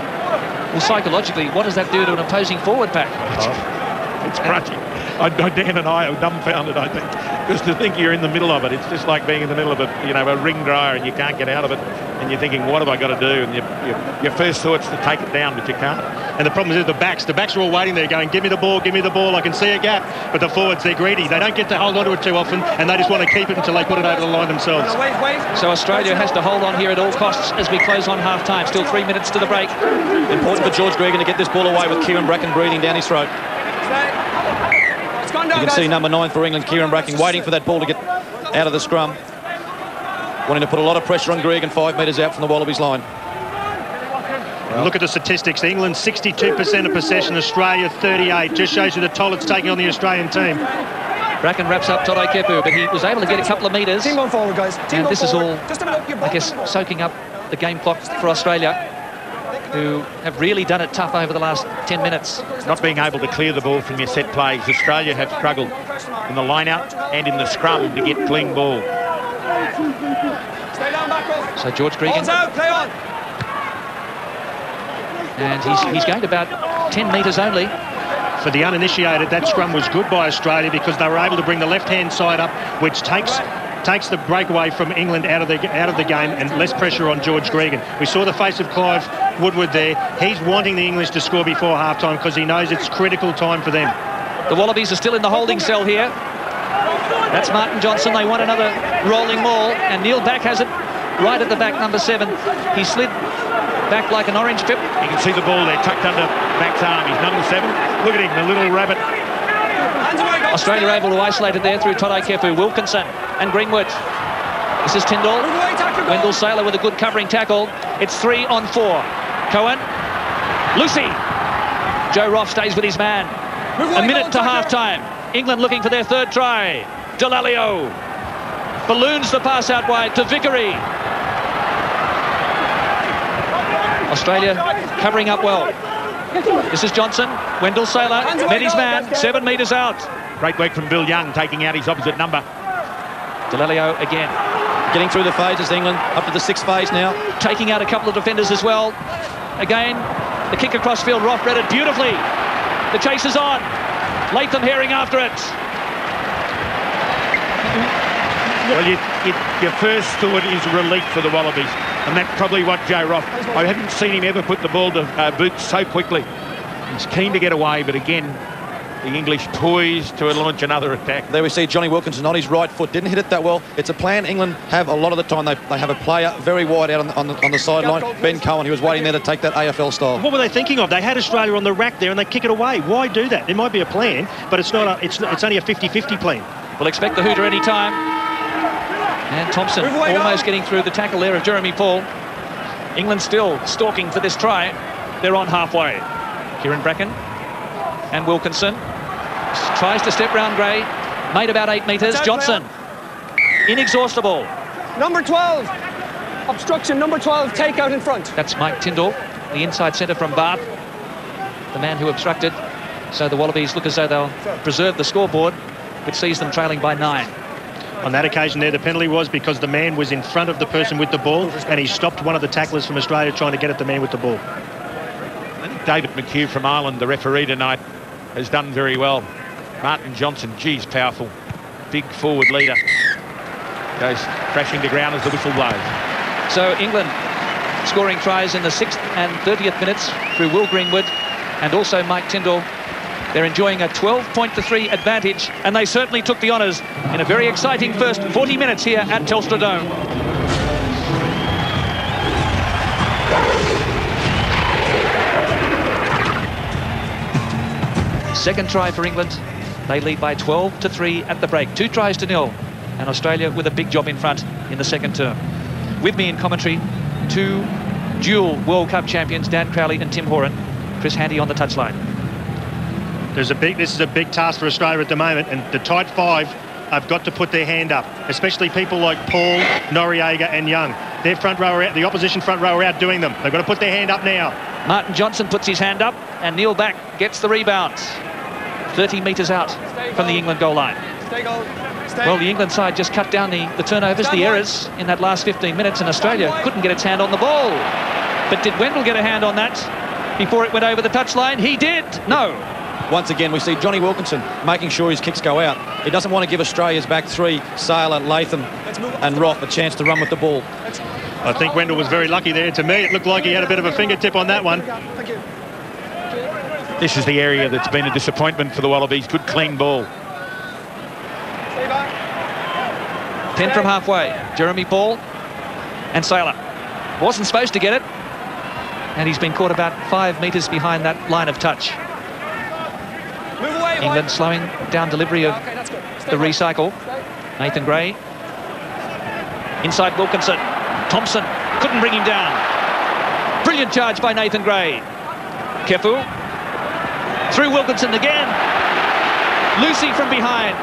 Well, psychologically, what does that do to an opposing forward pack?
It's crushing. Dan and I are dumbfounded, I think, because to think you're in the middle of it, it's just like being in the middle of a ring dryer and you can't get out of it. and you're thinking, what have I got to do? And your first thought's to take it down, but you can't.
And the problem is the backs. The backs are all waiting there going, give me the ball, give me the ball. I can see a gap. But the forwards, they're greedy. They don't get to hold on to it too often, and they just want to keep it until they put it over the line themselves.
So Australia has to hold on here at all costs as we close on half-time. Still 3 minutes to the break.
Important for George Gregan to get this ball away with Kieran Bracken breathing down his throat. You can see number 9 for England, Kieran Bracken, waiting for that ball to get out of the scrum. Wanting to put a lot of pressure on Gregan 5 metres out from the Wallabies line.
Look at the statistics. England 62% of possession, Australia 38. Just shows you the toll it's taking on the Australian team.
Bracken wraps up Todai Kepu, but he was able to get a couple of metres.
Team going forward, guys.
And this is all, I guess, soaking up the game clock for Australia, who have really done it tough over the last 10 minutes.
Not being able to clear the ball from your set plays. Australia have struggled in the line-out and in the scrum to get clean ball.
So George Gregan.
Play on.
And he's gained about 10 metres only.
For the uninitiated, that scrum was good by Australia because they were able to bring the left-hand side up, which takes the breakaway from England out of the game and less pressure on George Gregan. We saw the face of Clive Woodward there. He's wanting the English to score before half-time because he knows it's critical time for them.
The Wallabies are still in the holding cell here. That's Martin Johnson. They want another rolling maul, and Neil Back has it right at the back, number 7. He slid back like an orange pip.
You can see the ball there tucked under Back's arm. He's number 7. Look at him, the little rabbit.
Australia able to isolate it there through Todai Kepu, Wilkinson and Greenwood. This is Tyndall. Wendell Sailor with a good covering tackle. It's 3 on 4. Cohen. Lucy. Joe Roff stays with his man. A minute to half-time. England looking for their 3rd try. Delalio balloons the pass out wide to Vickery. Australia covering up well. This is Johnson. Wendell Sailor met his man, 7 metres out.
Great work from Bill Young, taking out his opposite number.
Delalio again.
Getting through the phases, England, up to the 6th phase now.
Taking out a couple of defenders as well. Again, the kick across field, Roth read it beautifully. The chase is on. Latham Herring after it.
Well, your first thought is relief for the Wallabies, and that's probably what Joe Roth... I haven't seen him ever put the ball to boot so quickly. He's keen to get away, but again, the English poised to launch another attack.
There we see Jonny Wilkinson on his right foot. Didn't hit it that well. It's a plan England have a lot of the time. They have a player very wide out on the sideline. Ben Cohen, he was waiting there to take that AFL style.
What were they thinking of? They had Australia on the rack there and they kick it away. Why do that? It might be a plan, but it's not. It's only a 50-50 plan.
We'll expect the hooter any time. And Thompson almost getting through the tackle there of Jeremy Paul. England still stalking for this try. They're on halfway. Kieran Bracken and Wilkinson tries to step round Gray. Made about 8 metres. Johnson. Inexhaustible.
Number 12. Obstruction. Number 12. Take out in front.
That's Mike Tyndall, the inside centre from Bath, the man who obstructed. So the Wallabies look as though they'll preserve the scoreboard, which sees them trailing by 9.
On that occasion there, the penalty was because the man was in front of the person with the ball and he stopped one of the tacklers from Australia trying to get at the man with the ball.
I think David McHugh from Ireland, the referee tonight, has done very well. Martin Johnson, geez, powerful. Big forward leader. Goes crashing to ground as the whistle blows.
So England scoring tries in the 6th and 30th minutes through Will Greenwood and also Mike Tyndall. They're enjoying a 12-3 advantage, and they certainly took the honours in a very exciting first 40 minutes here at Telstra Dome. Second try for England. They lead by 12-3 at the break. 2-0, and Australia with a big job in front in the second term. With me in commentary, 2 dual World Cup champions, Dan Crowley and Tim Horan. Chris Handy on the touchline.
This is a big task for Australia at the moment, and the tight 5 have got to put their hand up, especially people like Paul, Noriega and Young. Their front row are out, the opposition front row are outdoing them. They've got to put their hand up now.
Martin Johnson puts his hand up, and Neil Back gets the rebound. 30 metres out from the England goal line. Well, the England side just cut down the turnovers, the errors in that last 15 minutes, and Australia couldn't get its hand on the ball. But did Wendell get a hand on that before it went over the touchline? He did. No.
Once again, we see Jonny Wilkinson making sure his kicks go out. He doesn't want to give Australia's back 3, Sailor, Latham and Roth, a chance to run with the ball.
I think Wendell was very lucky there. To me, it looked like he had a bit of a fingertip on that one.
This is the area that's been a disappointment for the Wallabies. Good clean ball.
10 from halfway. Jeremy Ball and Saylor. Wasn't supposed to get it. And he's been caught about 5 metres behind that line of touch.
Move away,
England slowing down delivery of the recycle. Nathan Gray. Inside Wilkinson. Thompson couldn't bring him down. Brilliant charge by Nathan Gray. Kefu. Through Wilkinson again. Lucy from behind.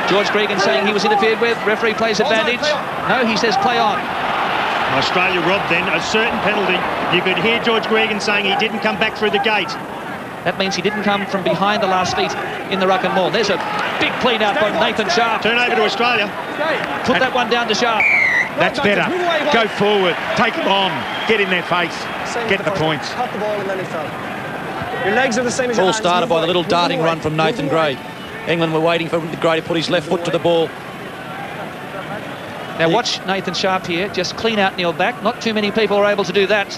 George Gregan saying he was interfered with. Referee plays advantage. No, he says play on.
Australia robbed then a certain penalty. You could hear George Gregan saying he didn't come back through the gate.
That means he didn't come from behind the last feet in the ruck and maul. There's a big clean out by Nathan Sharp.
Turn over to Australia.
Put that one down to Sharp.
That's better. Go forward. Take them on. Get in their face. Get the points.
Cut the ball and then he fell. Your legs are the same as your
All
hands.
started by the little darting run from Nathan Gray. England were waiting for Gray to put his left foot to the ball.
Now watch Nathan Sharp here. Just clean out, kneel back. Not too many people are able to do that.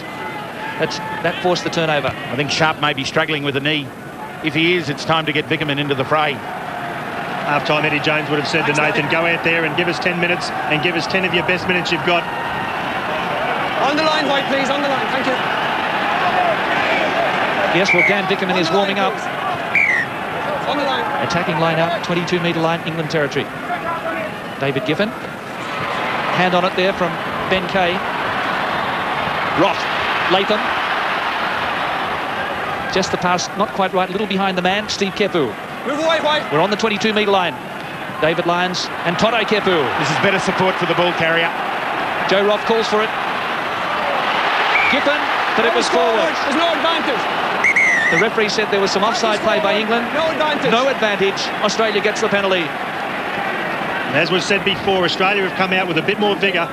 That forced the turnover.
I think Sharp may be struggling with the knee. If he is, it's time to get Vickerman into the fray.
Half-time, Eddie Jones would have said to Nathan, go out there and give us 10 minutes and give us 10 of your best minutes you've got.
On the line, White, please. On the line. Thank you.
Yes, well, Dan Vickerman is warming up.
On the line.
Attacking line out, 22-metre line, England territory. David Giffen. Hand on it there from Ben Kay. Roth. Latham. Just the pass, not quite right, a little behind the man, Steve Kefu.
Move away, White.
We're on the 22-metre line. David Lyons and Toto Kefu.
This is better support for the ball carrier.
Joe Roth calls for it. Giffen, but it was forward.
There's no advantage.
The referee said there was some offside play by England.
No advantage.
No advantage. Australia gets the penalty.
As was said before, Australia have come out with a bit more vigour.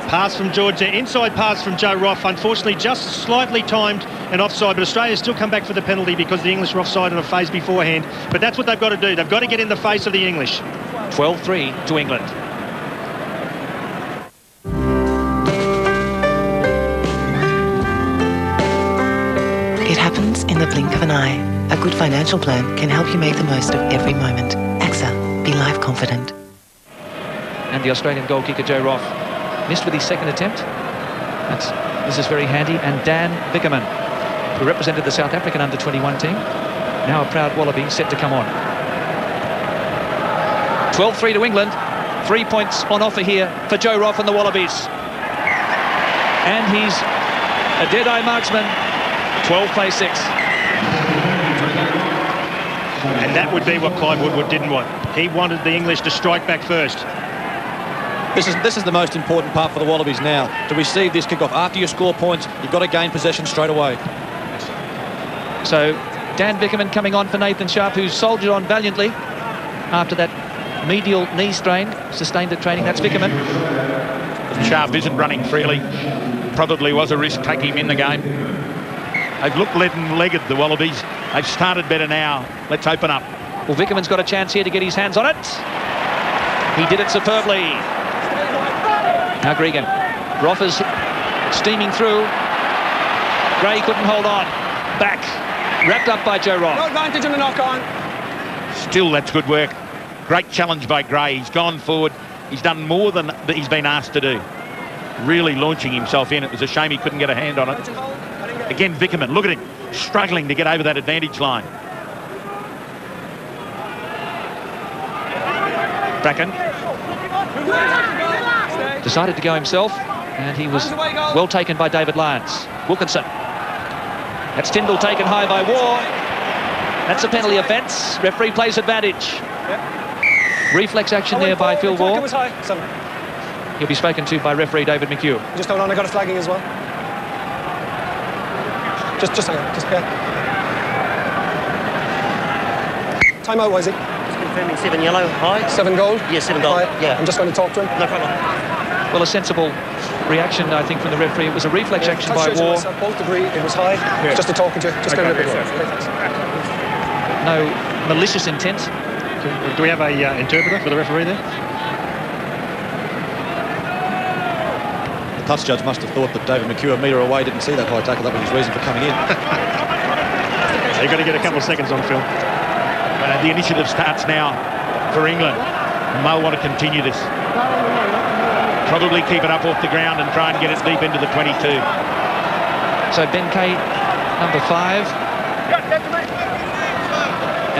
Pass from Georgia, inside pass from Joe Roth, unfortunately just slightly timed and offside, but Australia still come back for the penalty because the English were offside on a phase beforehand. But that's what they've got to do. They've got to get in the face of the English.
12-3 to England.
It happens in the blink of an eye. A good financial plan can help you make the most of every moment. AXA, be life confident.
And the Australian goal kicker Joe Roth missed with his second attempt. This is very handy. And Dan Vickerman, who represented the South African under-21 team, now a proud Wallaby, set to come on. 12-3 to England. 3 points on offer here for Joe Roth and the Wallabies. And he's a dead-eye marksman. 12-play-6.
And that would be what Clive Woodward didn't want. He wanted the English to strike back first.
This is the most important part for the Wallabies now, to receive this kickoff. After you score points, you've got to gain possession straight away.
So Dan Vickerman coming on for Nathan Sharp, who's soldiered on valiantly after that medial knee strain sustained at training. That's Vickerman.
Sharp isn't running freely. Probably was a risk taking him in the game. They've looked leaden-legged, the Wallabies. They've started better now. Let's open up.
Well, Vickerman's got a chance here to get his hands on it. He did it superbly. Now Gregan. Roth is steaming through. Gray couldn't hold on. Back. Wrapped up by Joe Roth.
No advantage on the knock-on.
Still, that's good work. Great challenge by Gray. He's gone forward. He's done more than he's been asked to do. Really launching himself in. It was a shame he couldn't get a hand on it. Again, Vickerman, look at him, struggling to get over that advantage line.
Bracken decided to go himself, and he was well taken by David Lyons. Wilkinson. That's Tyndall taken high by Waugh. That's a penalty offence. Referee plays advantage. Reflex action there by Phil Waugh. He'll be spoken to by referee David McHugh.
Just hold on, I got a flagging as well. Just hang on, just yeah. Time out, Wisey.
Just confirming 7 yellow, high.
7 gold?
Yeah, 7 gold, yeah.
I'm just going to talk to him.
No problem.
Well, a sensible reaction, I think, from the referee. It was a reflex action by Waugh.
Both agree it was high. Yeah. Just to talk to you. Just go a little bit more.
No malicious intent.
Do we have a interpreter for the referee there?
The touch judge must have thought that David McHugh, a metre away, didn't see that high tackle. That was his reason for coming in.
You've got to get a couple of seconds on film.
The initiative starts now for England. They'll want to continue this. Probably keep it up off the ground and try and get it deep into the 22.
So Ben Kay, number 5.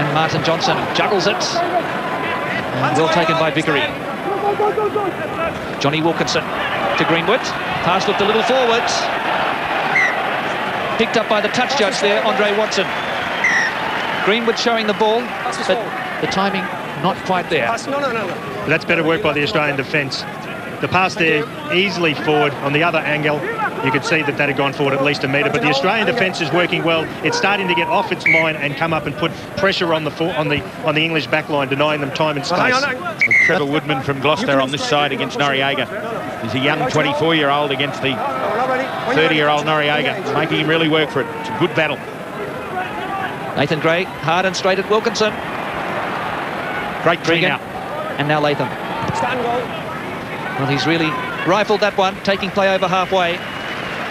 And Martin Johnson juggles it. And well taken by Vickery. Jonny Wilkinson to Greenwood. Pass looked a little forwards. Picked up by the touch judge there, Andre Watson. Greenwood showing the ball, but the timing not quite there.
That's better work by the Australian defence. The pass there easily forward on the other angle. You could see that had gone forward at least a metre, but the Australian defence is working well. It's starting to get off its line and come up and put pressure on the English back line, denying them time and space.
Trevor Woodman from Gloucester on this side against Noriega. He's a young 24-year-old against the 30-year-old Noriega, making him really work for it. It's a good battle.
Nathan Gray, hard and straight at Wilkinson.
Great clean out.
And now Latham. Well, he's really rifled that one, taking play over halfway.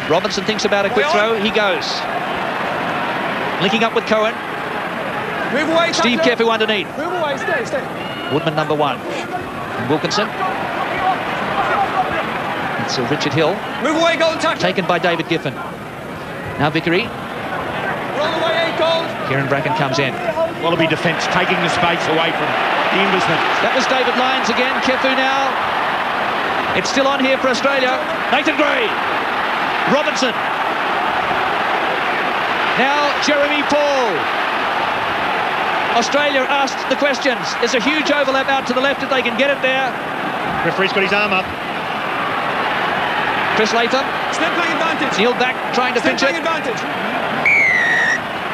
Robinson thinks about a quick throw. He goes. Linking up with Cohen.
Move away,
Steve Kefu underneath.
Move away, stay.
Woodman number 1. And Wilkinson. It's Richard Hill.
Move away, goal tackle.
Taken by David Giffen. Now Vickery.
Wrong away, 8 goals.
Kieran Bracken comes in.
Wallaby defence taking the space away from the Englishman.
That was David Lyons again. Kefu now. It's still on here for Australia. Nathan Gray. Robinson. Now Jeremy Paul. Australia asked the questions. There's a huge overlap out to the left if they can get it there.
Referee's got his arm up.
Chris Latham.
Still playing advantage.
Neil back trying to pinch it.
Advantage.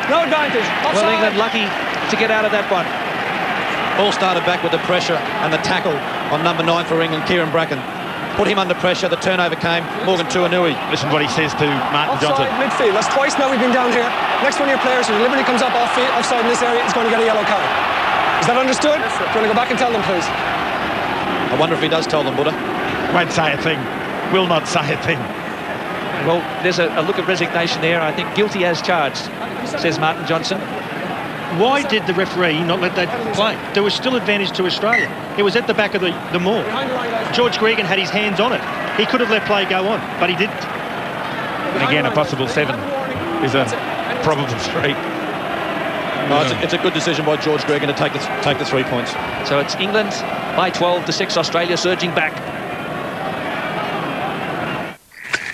No advantage. Offside.
Well, England lucky to get out of that one.
All started back with the pressure and the tackle on number 9 for England, Kieran Bracken. Put him under pressure, the turnover came, Morgan Tuanui.
Listen to what he says to Martin Johnson.
Offside midfield, that's twice now we've been down here. Next one of your players who deliberately comes up offside in this area is going to get a yellow card. Is that understood? Do you want to go back and tell them, please?
I wonder if he does tell them, Buddha.
Won't say a thing. Will not say a thing.
Well, there's a look of resignation there. I think guilty as charged, says Martin Johnson.
Why did the referee not let that play? There was still advantage to Australia. It was at the back of the maul. George Gregan had his hands on it. He could have let play go on, but he didn't.
And again, a possible 7 is a probable 3.
No, it's a good decision by George Gregan to take the 3 points.
So it's England by 12-6, Australia surging back.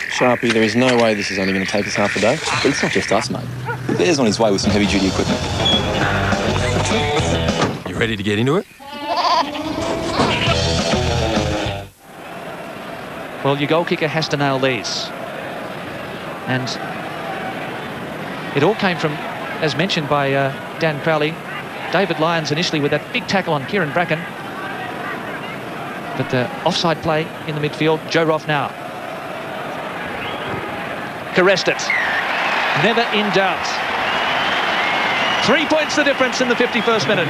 Sharpie, there is no way this is only going to take us half a day. But it's not just us, mate. The Bear's on his way with some heavy-duty equipment.
You ready to get into it?
Well, your goal kicker has to nail these. And it all came from, as mentioned by Dan Crowley, David Lyons initially with that big tackle on Kieran Bracken. But the offside play in the midfield, Joe Roff now. Caressed it. Never in doubt. 3 points the difference in the 51st minute.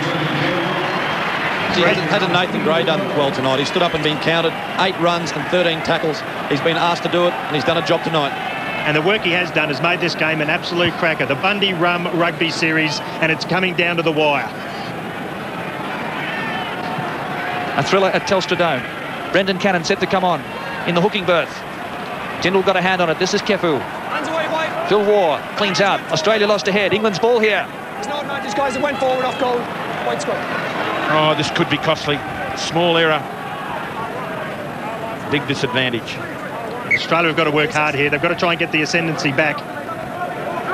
Hasn't Nathan Gray done well tonight? He stood up and been counted, 8 runs and 13 tackles. He's been asked to do it, and he's done a job tonight.
And the work he has done has made this game an absolute cracker. The Bundy Rum Rugby Series, and it's coming down to the wire.
A thriller at Telstra Dome. Brendan Cannon set to come on in the hooking berth. Tyndall got a hand on it. This is Kefu.
Hands away, White.
Phil Waugh cleans out. Australia lost ahead. England's ball here.
There's no advantage, guys. It went forward off goal. White score.
Oh, this could be costly. Small error. Big disadvantage.
Australia have got to work hard here. They've got to try and get the ascendancy back.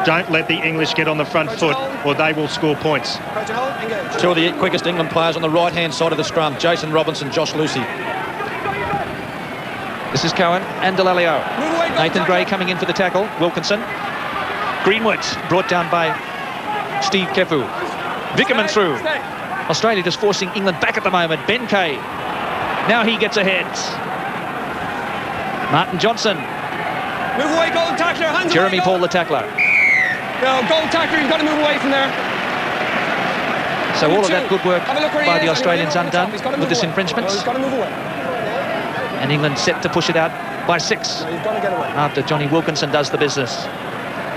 Don't let the English get on the front foot or they will score points.
2 of the quickest England players on the right-hand side of the scrum, Jason Robinson, Josh Lucy.
This is Cohen and Delalio. Nathan Gray coming in for the tackle. Wilkinson. Greenwood brought down by Steve Kefu. Vickerman through. Australia just forcing England back at the moment. Ben Kay. Now he gets ahead. Martin Johnson.
Move away, goal tackler. Hands
Jeremy
away,
Paul, the tackler.
No, goal tackler. You've got to move away from there.
So all of that good work by the Australians undone with this infringement.
He's got to move away.
And England set to push it out by 6.
You've got to get away.
After Jonny Wilkinson does the business.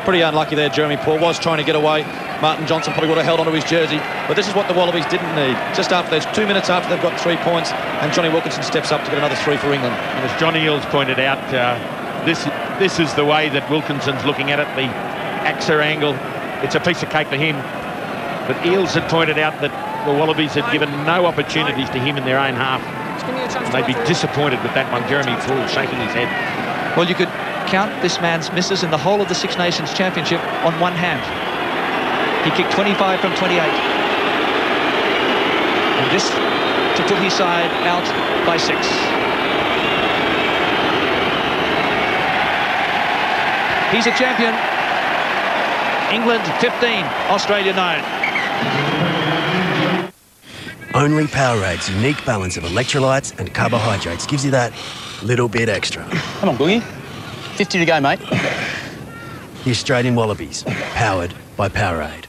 Pretty unlucky there, Jeremy Paul. Was trying to get away. Martin Johnson probably would have held onto his jersey. But this is what the Wallabies didn't need. Just after those 2 minutes after they've got 3 points, and Jonny Wilkinson steps up to get another 3 for England.
And as Johnny Eels pointed out, this is the way that Wilkinson's looking at it, the AXA angle. It's a piece of cake for him. But Eels had pointed out that the Wallabies had given no opportunities to him in their own half. And they'd be disappointed with that one. Jeremy Paul shaking his head.
Well, you could count this man's misses in the whole of the Six Nations Championship on one hand. He kicked 25 from 28. And this to put his side out by 6. He's a champion. England 15, Australia 9.
Only Powerades' unique balance of electrolytes and carbohydrates gives you that little bit extra.
Come on, Boogie. 50 to go, mate.
The Australian Wallabies, powered by Powerade.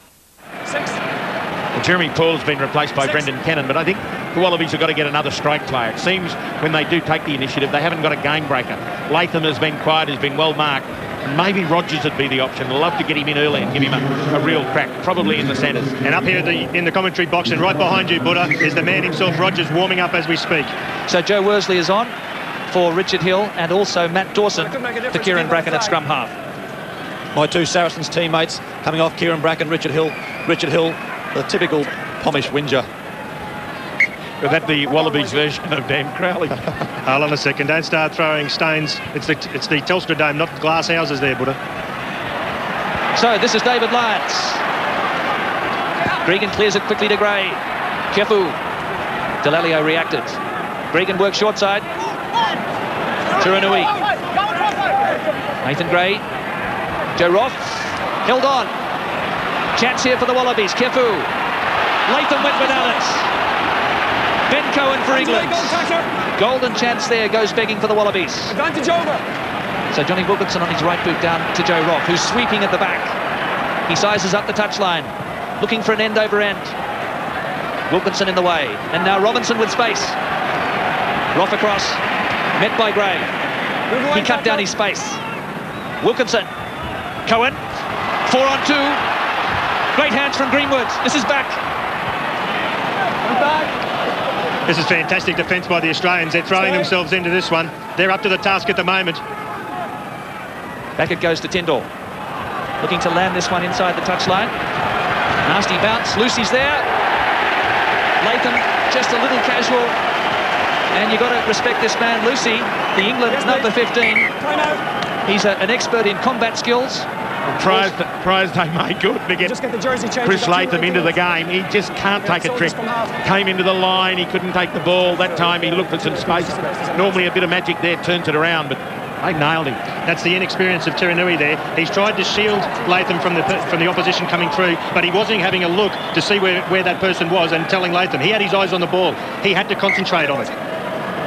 Well, Jeremy Paul's been replaced by Brendan Cannon, but I think the Wallabies have got to get another strike player. It seems when they do take the initiative, they haven't got a game breaker. Latham has been quiet, has been well marked. Maybe Rogers would be the option. I'd love to get him in early and give him a real crack, probably in the centres.
And up here in the commentary box and right behind you, Buddha, is the man himself, Rogers, warming up as we speak.
So Joe Worsley is on for Richard Hill, and also Matt Dawson for Kieran Bracken at scrum half.
My 2 Saracens teammates coming off, Kieran Bracken, Richard Hill. Richard Hill, the typical Pomish whinger.
Is that the Wallabies version of Dan Crowley?
Hold on a second, don't start throwing stones. It's the Telstra Dome, not glass houses there, Buddha.
So this is David Lyons. Gregan clears it quickly to Gray. Kefu. Delalio reacted. Gregan works short side. Turanui. Nathan Gray. Joe Roth. Held on. Chance here for the Wallabies. Kefu. Latham went without it. Ben Cohen for England. Golden chance there, goes begging for the Wallabies.
Advantage over.
So Jonny Wilkinson on his right boot down to Joe Roth, who's sweeping at the back. He sizes up the touchline, looking for an end over end. Wilkinson in the way, and now Robinson with space. Roth across, met by Gray. He cut down his space. Wilkinson, Cohen, 4-on-2. Great hands from Greenwood. This is back.
This is fantastic defence by the Australians. They're throwing themselves into this one. They're up to the task at the moment.
Back it goes to Tyndall. Looking to land this one inside the touchline. Nasty bounce. Lucy's there. Latham just a little casual. And you've got to respect this man, Lucy, the England number 15. He's an expert in combat skills.
Prize they made good to get Chris Latham into the game. He just can't take a trick. Came into the line, he couldn't take the ball. That time he looked for some space. Normally a bit of magic there turns it around, but they nailed him.
That's the inexperience of Turanui there. He's tried to shield Latham from the opposition coming through, but he wasn't having a look to see where that person was and telling Latham. He had his eyes on the ball. He had to concentrate on it.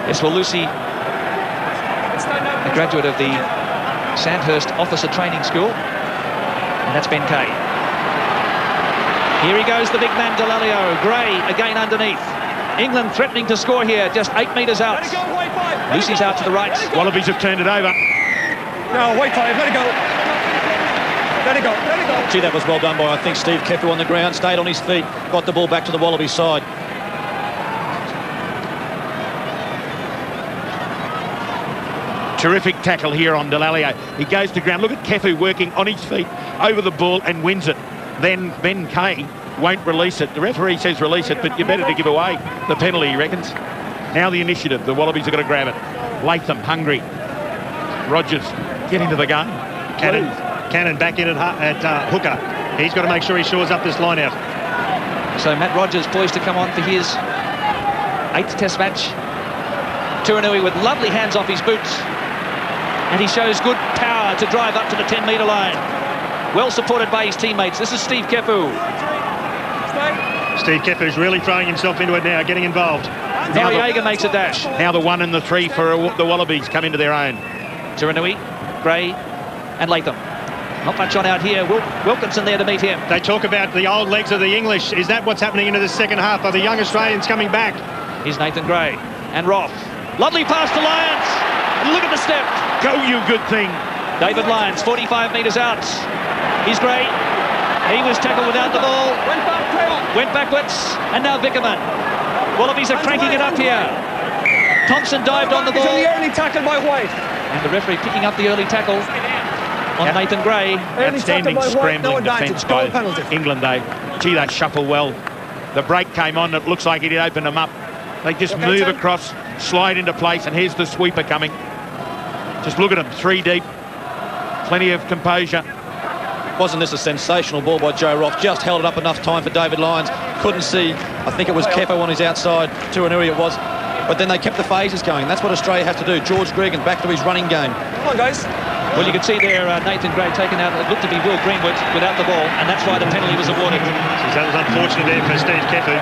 Yes, well, Lucy, a graduate of the Sandhurst Officer Training School. And that's Ben Kay. Here he goes, the big man Delalio. Gray again underneath. England threatening to score here, just 8 metres out. Lucy's out to the right.
Wallabies have turned it over.
No, wait 5, let it go. Let it go, let it go.
Gee, that was well done by, I think, Steve Kefu on the ground, stayed on his feet, got the ball back to the Wallabies side.
Terrific tackle here on Delalio. He goes to ground. Look at Kefu working on his feet over the ball and wins it. Then Ben Kay won't release it. The referee says release it, but you're better to give away the penalty, he reckons. Now the initiative. The Wallabies are going to grab it. Latham, hungry. Rogers, get into the game.
Cannon back in at hooker. He's got to make sure he shores up this line out.
So Matt Rogers poised to come on for his 8th Test match. Turanui with lovely hands off his boots. And he shows good power to drive up to the 10-metre line. Well supported by his teammates. This is Steve Kefu.
Steve Kefu's really throwing himself into it now, getting involved.
Noriega makes a dash.
Now the 1 and the 3 for the Wallabies come into their own.
Turanui, Gray and Latham. Not much on out here. Wilkinson there to meet him.
They talk about the old legs of the English. Is that what's happening into the second half? Are the young Australians coming back?
Here's Nathan Gray and Roth. Lovely pass to Lyons. And look at the step.
Go, you good thing.
David Lyons, 45 metres out. He's great. He was tackled without the ball. Went backwards, and now Vickerman. Wallabies are cranking it up here. Thompson dived on the ball.
He's only tackle by White.
And the referee picking up the early tackle on Nathan Gray.
Outstanding scrambling defence by England, though. Gee, they shuffle well. The break came on. It looks like it opened them up. They just move across, slide into place, and here's the sweeper coming. Just look at them, 3 deep. Plenty of composure.
Wasn't this a sensational ball by Joe Roth? Just held it up enough time for David Lyons. Couldn't see. I think it was Kepo on his outside. Tuanui it was. But then they kept the phases going. That's what Australia has to do. George Gregan back to his running game.
Come on, guys.
Well, you can see there Nathan Gray taken out. It looked to be Will Greenwood without the ball, and that's why the penalty was awarded.
That was unfortunate there for Steve Kefu.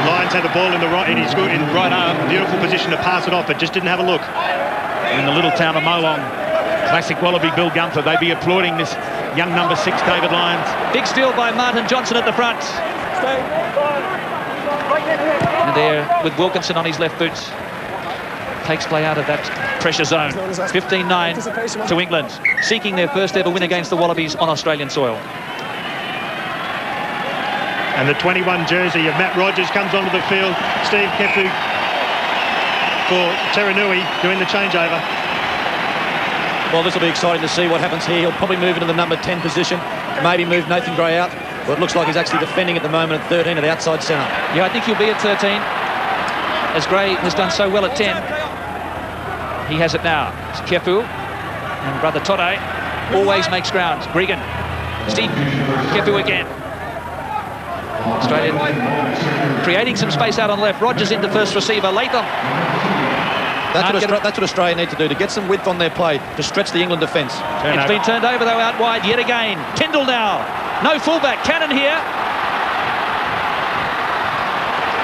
Lyons had the ball in his right arm. Beautiful position to pass it off, but just didn't have a look.
In the little town of Molong, classic Wallaby Bill Gunther. They'd be applauding this young number 6, David Lyons.
Big steal by Martin Johnson at the front. And there with Wilkinson on his left boot. Takes play out of that pressure zone. 15-9 to England, seeking their first ever win against the Wallabies on Australian soil.
And the 21 jersey of Matt Rogers comes onto the field. Steve Kefu for Terenui doing the changeover.
Well, this will be exciting to see what happens here. He'll probably move into the number 10 position, maybe move Nathan Gray out. But it looks like he's actually defending at the moment at 13 at the outside centre.
Yeah, I think he'll be at 13, as Gray has done so well at 10. He has it now. It's Kefu and brother Tode always makes ground. Gregan, Steve Kefu again. Australia creating some space out on the left. Rogers into first receiver. Latham.
That's what Australia need to do, to get some width on their play, to stretch the England defence.
It's been turned over though out wide yet again. Kendall now. No fullback. Cannon here.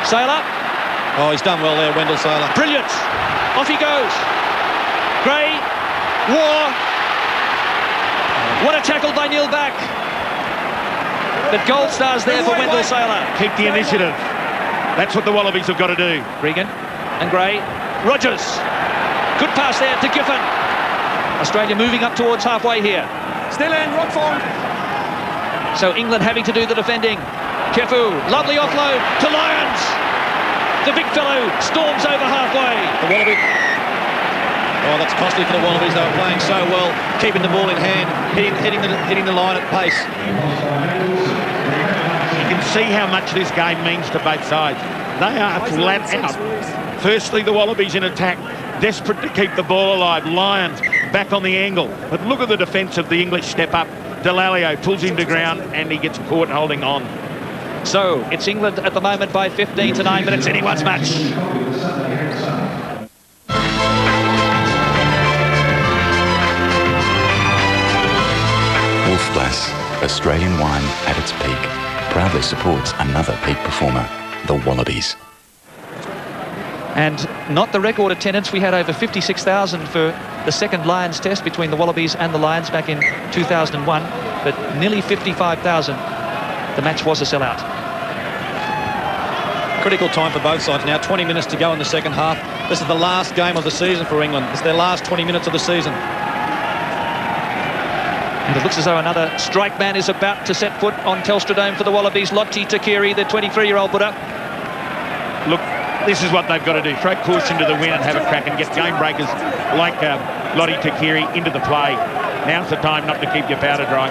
Sailor.
Oh, he's done well there, Wendell Sailor.
Brilliant. Off he goes. Gray. War. What a tackle by Neil Back. But gold stars there for Wendell Sailor.
Keep the initiative. That's what the Wallabies have got to do.
Gregan and Gray. Rogers. Good pass there to Giffen. Australia moving up towards halfway here.
Still in, rock forward.
So England having to do the defending. Kefu, lovely offload to Lyons. The big fellow storms over halfway.
The Wallaby. Oh, that's costly for the Wallabies. They were playing so well, keeping the ball in hand, hitting the line at pace.
You can see how much this game means to both sides. They are flat out. Firstly, the Wallabies in attack, desperate to keep the ball alive. Lyons back on the angle. But look at the defence of the English step up. Delalio pulls him to ground and he gets caught holding on.
So it's England at the moment by 15 to 9 minutes. Anyone's match.
Wolfglass, Australian wine at its peak, proudly supports another peak performer, the Wallabies.
And not the record attendance. We had over 56,000 for the second Lions test between the Wallabies and the Lions back in 2001, but nearly 55,000. The match was a sellout.
Critical time for both sides now. 20 minutes to go in the second half. This is the last game of the season for England. It's their last 20 minutes of the season.
And it looks as though another strike man is about to set foot on Telstra Dome for the Wallabies. Lotte Takiri, the 23-year-old putter.
Look, this is what they've got to do. Throw caution to the wind and have a crack and get game breakers like Lotte Takiri into the play. Now's the time not to keep your powder dry.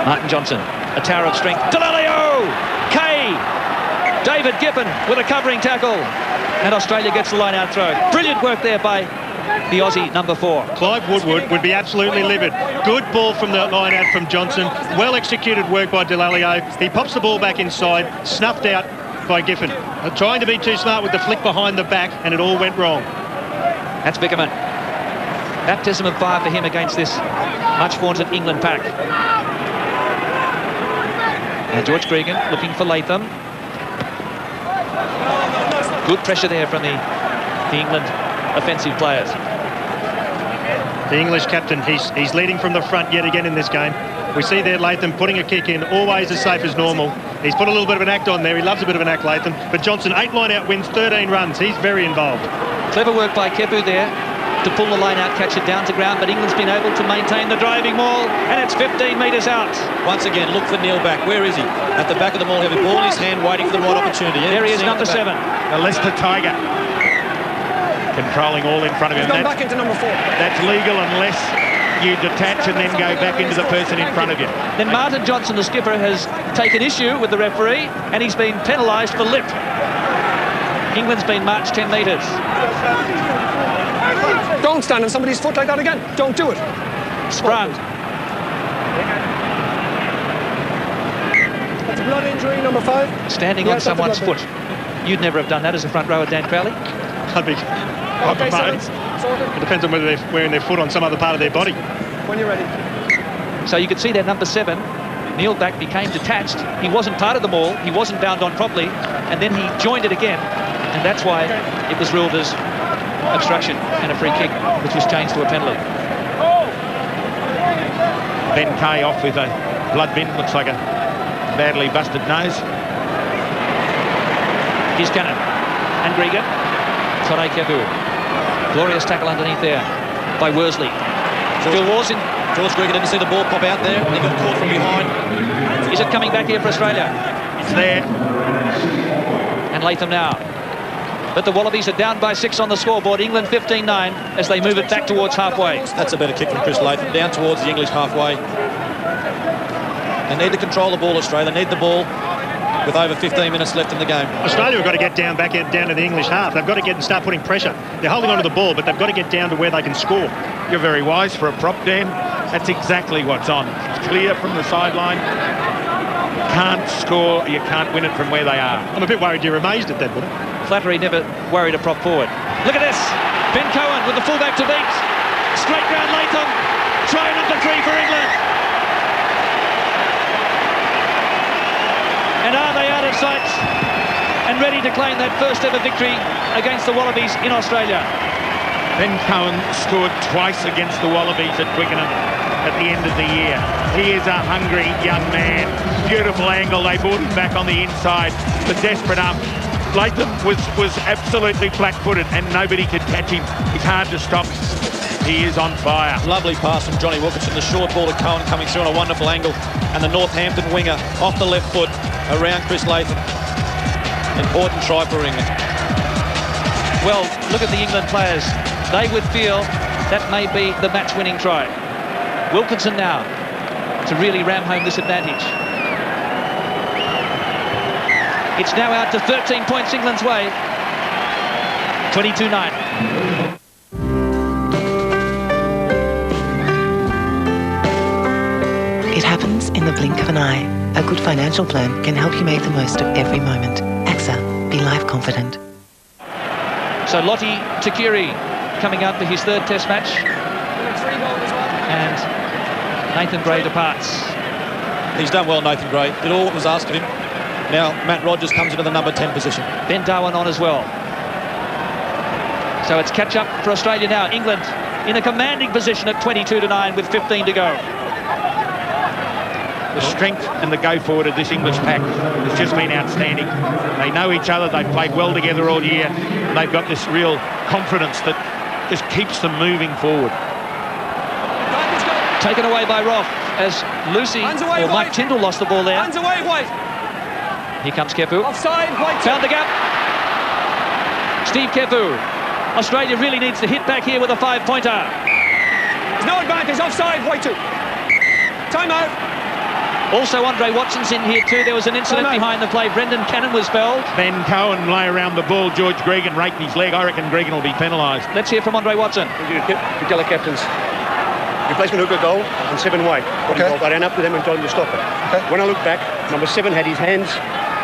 Martin Johnson, a tower of strength. Delalio! Kay! David Giffen with a covering tackle. And Australia gets the line-out throw. Brilliant work there by the Aussie, number 4.
Clive Woodward would be absolutely livid. Good ball from the line-out from Johnson. Well-executed work by Delalio. He pops the ball back inside, snuffed out by Giffen. Trying to be too smart with the flick behind the back, and it all went wrong.
That's Vickerman. Baptism of fire for him against this much-vaunted England pack. And George Gregan looking for Latham. Good pressure there from the England offensive players.
The English captain, he's leading from the front yet again in this game. We see there Latham putting a kick in, always as safe as normal. He's put a little bit of an act on there. He loves a bit of an act, Latham. But Johnson, 8 line-out wins, 13 runs. He's very involved.
Clever work by Kepu there. to pull the line out, catch it down to ground, but England's been able to maintain the driving maul, and it's 15 metres out.
Once again, look for Neil back. Where is he? At the back of the maul, having ball in his hand, waiting for the right opportunity.
There he is, number 7.
The Leicester Tiger. Controlling all in front of him.
He's gone back into number 4.
That's legal unless you detach and then go back into the person in front of you.
Then Martin Johnson, the skipper, has taken issue with the referee, and he's been penalised for lip. England's been marched 10 metres.
Don't stand on somebody's foot like that again. Don't do it.
Sprung.
That's a blood injury, number 5.
Standing on someone's foot. You'd never have done that as a front rower, Dan Crowley.
I'd be amazed. It depends on whether they're wearing their foot on some other part of their body.
When you're ready.
So you could see that number 7, Neil back, became detached. He wasn't part of the maul. He wasn't bound on properly. And then he joined it again. And that's why it was ruled as obstruction and a free kick, which was changed to a penalty.
Ben Kay off with a blood bin. Looks like a badly busted nose.
Here's Cannon. And Gregan. Tore Kevu. Glorious tackle underneath there by Worsley. Phil Wars in.
George Gregan didn't see the ball pop out there. He got caught from behind.
Is it coming back here for Australia?
It's there.
And Latham now. But the Wallabies are down by 6 on the scoreboard. England 15-9 as they move it back towards halfway.
That's a better kick from Chris Latham. Down towards the English halfway. They need to control the ball, Australia. They need the ball with over 15 minutes left in the game.
Australia have got to get down to the English half. They've got to get and start putting pressure. They're holding on to the ball, but they've got to get down to where they can score.
You're very wise for a prop, Dan. That's exactly what's on. It's clear from the sideline. Can't score, you can't win it from where they are.
I'm a bit worried you're amazed at that, Woody.
Flattery never worried a prop forward. Look at this. Ben Cohen with the fullback to beat. Straight round Latham. Try number 3 for England. And are they out of sight and ready to claim that first ever victory against the Wallabies in Australia?
Ben Cohen scored twice against the Wallabies at Twickenham at the end of the year. He is a hungry young man. Beautiful angle. They brought him back on the inside. The desperate up. Latham was absolutely flat-footed and nobody could catch him. It's hard to stop. He is on fire.
Lovely pass from Jonny Wilkinson. The short ball to Cohen coming through on a wonderful angle. And the Northampton winger off the left foot around Chris Latham. Important try for England.
Well, look at the England players. They would feel that may be the match-winning try. Wilkinson now to really ram home this advantage. It's now out to 13 points England's way. 22-9.
It happens in the blink of an eye. A good financial plan can help you make the most of every moment. AXA, be life confident.
So Lottie Takiri coming out for his 3rd test match. And Nathan Gray departs.
He's done well, Nathan Gray. Did all that was asked of him. Now Matt Rogers comes into the number 10 position.
Ben Darwin on as well. So it's catch up for Australia now. England in a commanding position at 22-9 with 15 to go.
The strength and the go forward of this English pack has just been outstanding. They know each other. They've played well together all year. And they've got this real confidence that just keeps them moving forward.
Taken away by Roth as Lucy or Mike Tyndall lost the ball there.
Hands away, White.
Here comes Kefu.
Offside, White.
Found the gap. Steve Kefu. Australia really needs to hit back here with a 5-pointer.
There's no advantage. Offside, White 2. Time out.
Also, Andre Watson's in here too. There was an incident behind the play. Brendan Cannon was fouled.
Ben Cohen lay around the ball. George Gregan raked his leg. I reckon Gregan will be penalised.
Let's hear from Andre Watson.
The Gala captains. Replacement hooker goal and 7 wide. Okay. I ran up to them and told them to stop it. Okay. When I looked back, number 7 had his hands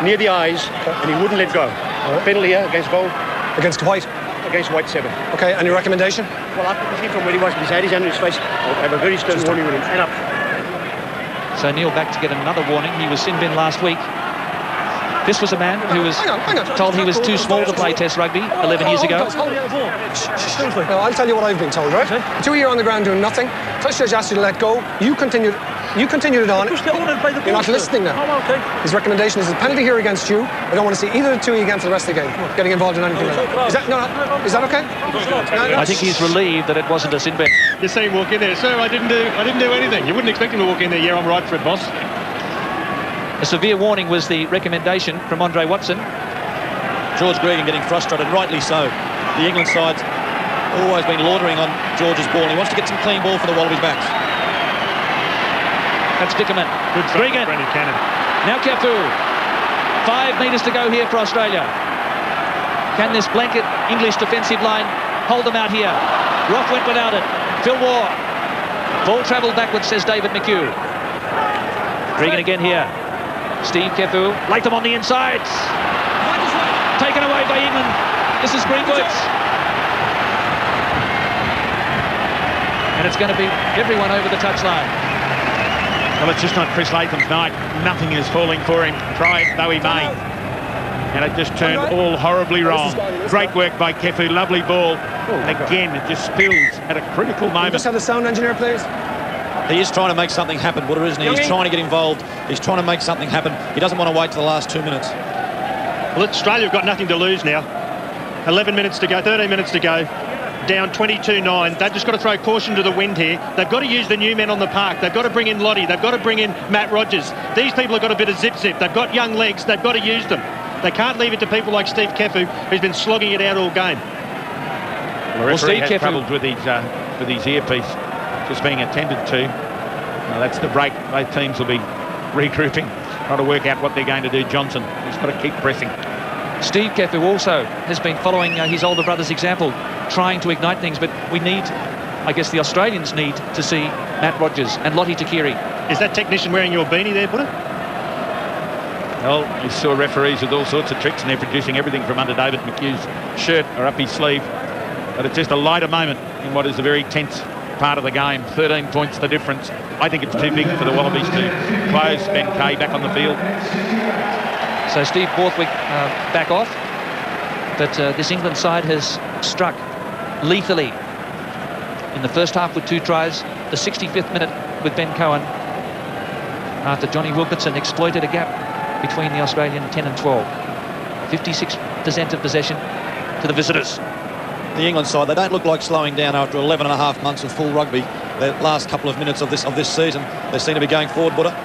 near the eyes and he wouldn't let go. Right. Penalty here against goal.
Against White?
Against White 7.
Okay, and your recommendation?
Well, I could see from where he was, but he's had his hand in his face. I'll have a very stern warning with him. And up.
So Neil back to get another warning. He was sin bin last week. This was a man who was told he was too small to play Test rugby 11 years ago.
Now, I'll tell you what I've been told, right? 2 years on the ground doing nothing. Touch judge asked you to let go. You continued. You continued it on. You're not listening now.
Oh, okay.
His recommendation is a penalty here against you. I don't want to see either of the two of you again for the rest of the game, getting involved in anything like that. Is that okay?
I think he's relieved that it wasn't a sin bin.
You see him walk in there, sir. I didn't do anything. You wouldn't expect him to walk in there. Yeah, I'm right for it, boss.
A severe warning was the recommendation from Andre Watson.
George Gregan getting frustrated, rightly so. The England side's always been laundering on George's ball. He wants to get some clean ball for the Wallabies backs.
That's Dickerman. Good Gregan. Now Cafu. 5 metres to go here for Australia. Can this blanket English defensive line hold them out here? Roth went without it. Phil Waugh. Ball travelled backwards, says David McHugh. Gregan again here. Steve Cafu. Latham on the inside. Taken away by England. This is Greenwood. And it's going to be everyone over the touchline.
Well, it's just not Chris Latham's night. Nothing is falling for him, try it though he may. And it just turned all horribly wrong. Great work by Kefu, lovely ball. And again, it just spills at a critical moment.
Just have the sound engineer, please.
He is trying to make something happen, Butter, isn't he? He's trying to get involved. He's trying to make something happen. He doesn't want to wait till the last 2 minutes.
Well, Australia have got nothing to lose now. 11 minutes to go, 13 minutes to go. Down 22-9. They've just got to throw caution to the wind here. They've got to use the new men on the park. They've got to bring in Lottie. They've got to bring in Matt Rogers. These people have got a bit of zip-zip. They've got young legs. They've got to use them. They can't leave it to people like Steve Kefu, who's been slogging it out all game.
Well, Steve has troubled with his earpiece just being attended to. Now, that's the break. Both teams will be regrouping, trying to work out what they're going to do. Johnson, he's got to keep pressing.
Steve Kefu also has been following his older brother's example, trying to ignite things, but we need, I guess the Australians need to see Matt Rogers and Lottie Takiri.
Is that technician wearing your beanie there, Butter?
Well, you saw referees with all sorts of tricks and they're producing everything from under David McHugh's shirt or up his sleeve. But it's just a lighter moment in what is a very tense part of the game. 13 points the difference. I think it's too big for the Wallabies to close. Ben Kay back on the field.
So Steve Borthwick back off, but this England side has struck lethally in the first half with 2 tries, the 65th minute with Ben Cohen, after Jonny Wilkinson exploited a gap between the Australian 10 and 12. 56% of possession to the visitors.
The England side, they don't look like slowing down after 11 and a half months of full rugby. The last couple of minutes of this season, they seem to be going forward, Butter.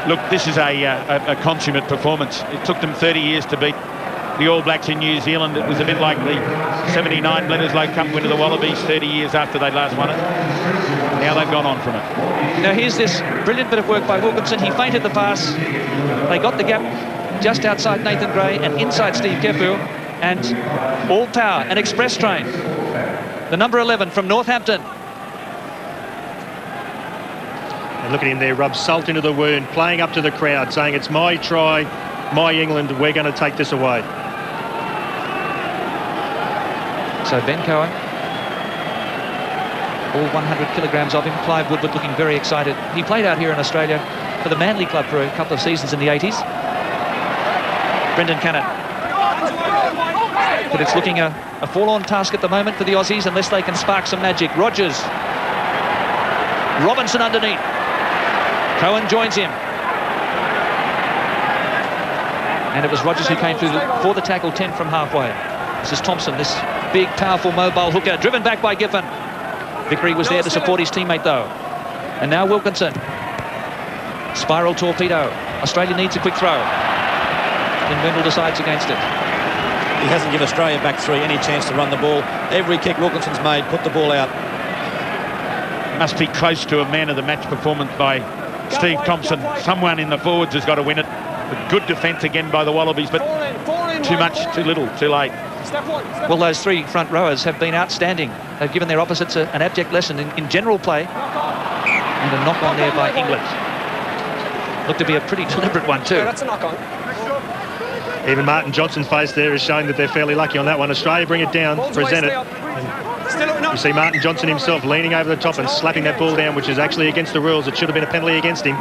Look, this is a consummate performance. It took them 30 years to beat the All Blacks in New Zealand. It was a bit like the 79 Bledisloe Cup win of the Wallabies 30 years after they'd last won it. Now they've gone on from it.
Now here's this brilliant bit of work by Wilkinson. He feinted the pass. They got the gap just outside Nathan Gray and inside Steve Kefu. And all power, an express train. The number 11 from Northampton.
And look at him there, rub salt into the wound, playing up to the crowd, saying it's my try, my England, we're going to take this away.
So Ben Cohen, all 100 kilograms of him. Clive Woodward looking very excited. He played out here in Australia for the Manly Club for a couple of seasons in the 80s. Brendan Cannon. But it's looking a forlorn task at the moment for the Aussies unless they can spark some magic. Rogers. Robinson underneath. Cohen joins him. And it was Rogers who came through for the tackle, 10 from halfway. This is Thompson, this big, powerful, mobile hooker, driven back by Giffen. Vickery was there to support his teammate, though. And now Wilkinson. Spiral torpedo. Australia needs a quick throw. Then Wendell decides against it.
He hasn't given Australia back 3 any chance to run the ball. Every kick Wilkinson's made, put the ball out.
Must be close to a man of the match performance by Steve Thompson. Someone in the forwards has got to win it. But good defence again by the Wallabies, but too much, too little, too late.
Well, those 3 front rowers have been outstanding. They've given their opposites an abject lesson in general play. And a knock on there by England. Looked to be a pretty deliberate one too.
Yeah, that's a knock on.
Even Martin Johnson's face there is showing that they're fairly lucky on that one. Australia bring it down, present it. You see Martin Johnson himself leaning over the top and slapping that ball down, which is actually against the rules. It should have been a penalty against him.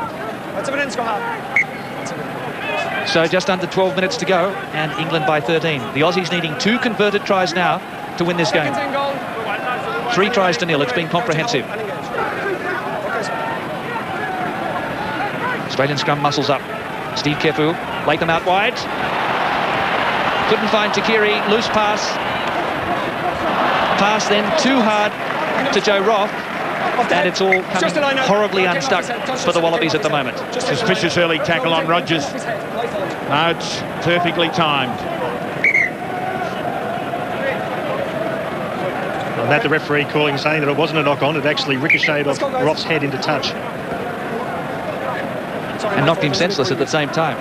So just under 12 minutes to go, and England by 13. The Aussies needing 2 converted tries now to win this game. 3 tries to nil. It's been comprehensive. Australian scrum muscles up. Steve Kefu, Latham out wide. Couldn't find Takiri, loose pass. Pass then too hard to Joe Roth. And it's all coming horribly unstuck for the Wallabies at the moment.
Suspicious early tackle on Rogers. No, it's perfectly timed.
And that the referee calling, saying that it wasn't a knock-on, it actually ricocheted off Roth's head into touch.
And knocked him senseless at the same time.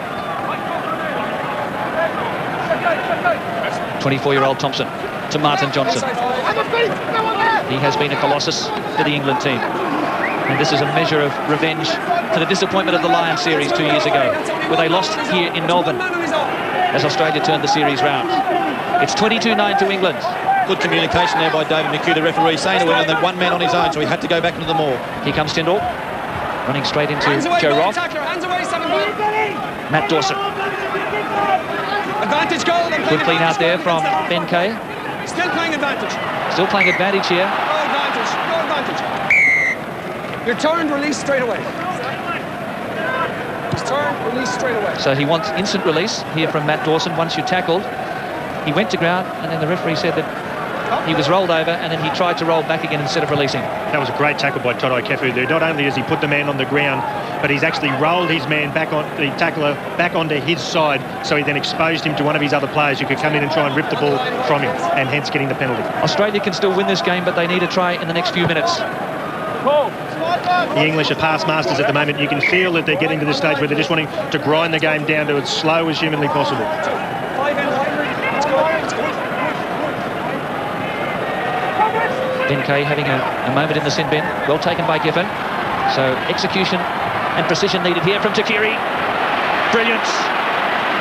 24-year-old Thompson to Martin Johnson. He has been a colossus for the England team. And this is a measure of revenge for the disappointment of the Lions series 2 years ago, where they lost here in Melbourne as Australia turned the series round. It's 22-9 to England.
Good communication there by David McHugh, the referee, saying to England that one man on his own, so he had to go back into the maul.
Here comes Tyndall, running straight into Joe Roth. Matt Dawson.
Advantage goal.
Good clean out there from Ben Kay.
Still playing advantage.
Still playing advantage here.
No advantage. No advantage. You're turned, release straight away. He's turned, release straight away.
So he wants instant release here from Matt Dawson once you're tackled. He went to ground, and then the referee said that he was rolled over, and then he tried to roll back again instead of releasing.
That was a great tackle by Todai Kefu there. Not only has he put the man on the ground, but he's actually rolled his man back on the tackler back onto his side, so he then exposed him to one of his other players who could come in and try and rip the ball from him, and hence getting the penalty.
Australia can still win this game, but they need a try in the next few minutes.
The English are pass masters at the moment. You can feel that they're getting to the stage where they're just wanting to grind the game down to as slow as humanly possible.
Ben Kay having a moment in the sin bin. Well taken by Giffen. So execution and precision needed here from Takiri. Brilliant.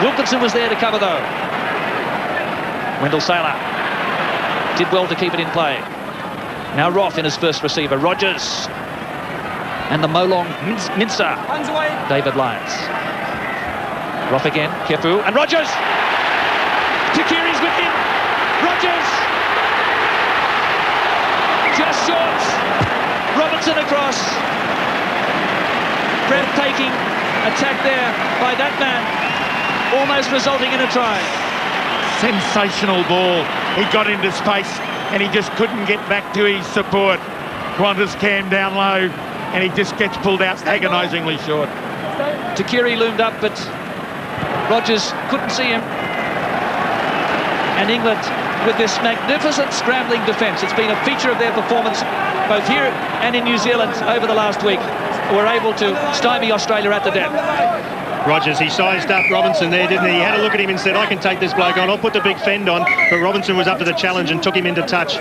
Wilkinson was there to cover though. Wendell Saylor did well to keep it in play. Now Roth in his first receiver. Rogers. And the Molong Mincer. David Lyons. Roth again. Kefu. And Rogers. Takiri's with him. Rogers. Just short. Robertson across. Breathtaking attack there by that man, almost resulting in a try.
Sensational ball. He got into space and he just couldn't get back to his support. Qantas came down low and he just gets pulled out agonisingly short.
Takiri loomed up, but Rogers couldn't see him. And England, with this magnificent scrambling defence, it's been a feature of their performance both here and in New Zealand over the last week, were able to stymie Australia at the death.
Rogers, he sized up Robinson there, didn't he? He had a look at him and said, I can take this bloke on, I'll put the big fend on, but Robinson was up to the challenge and took him into touch.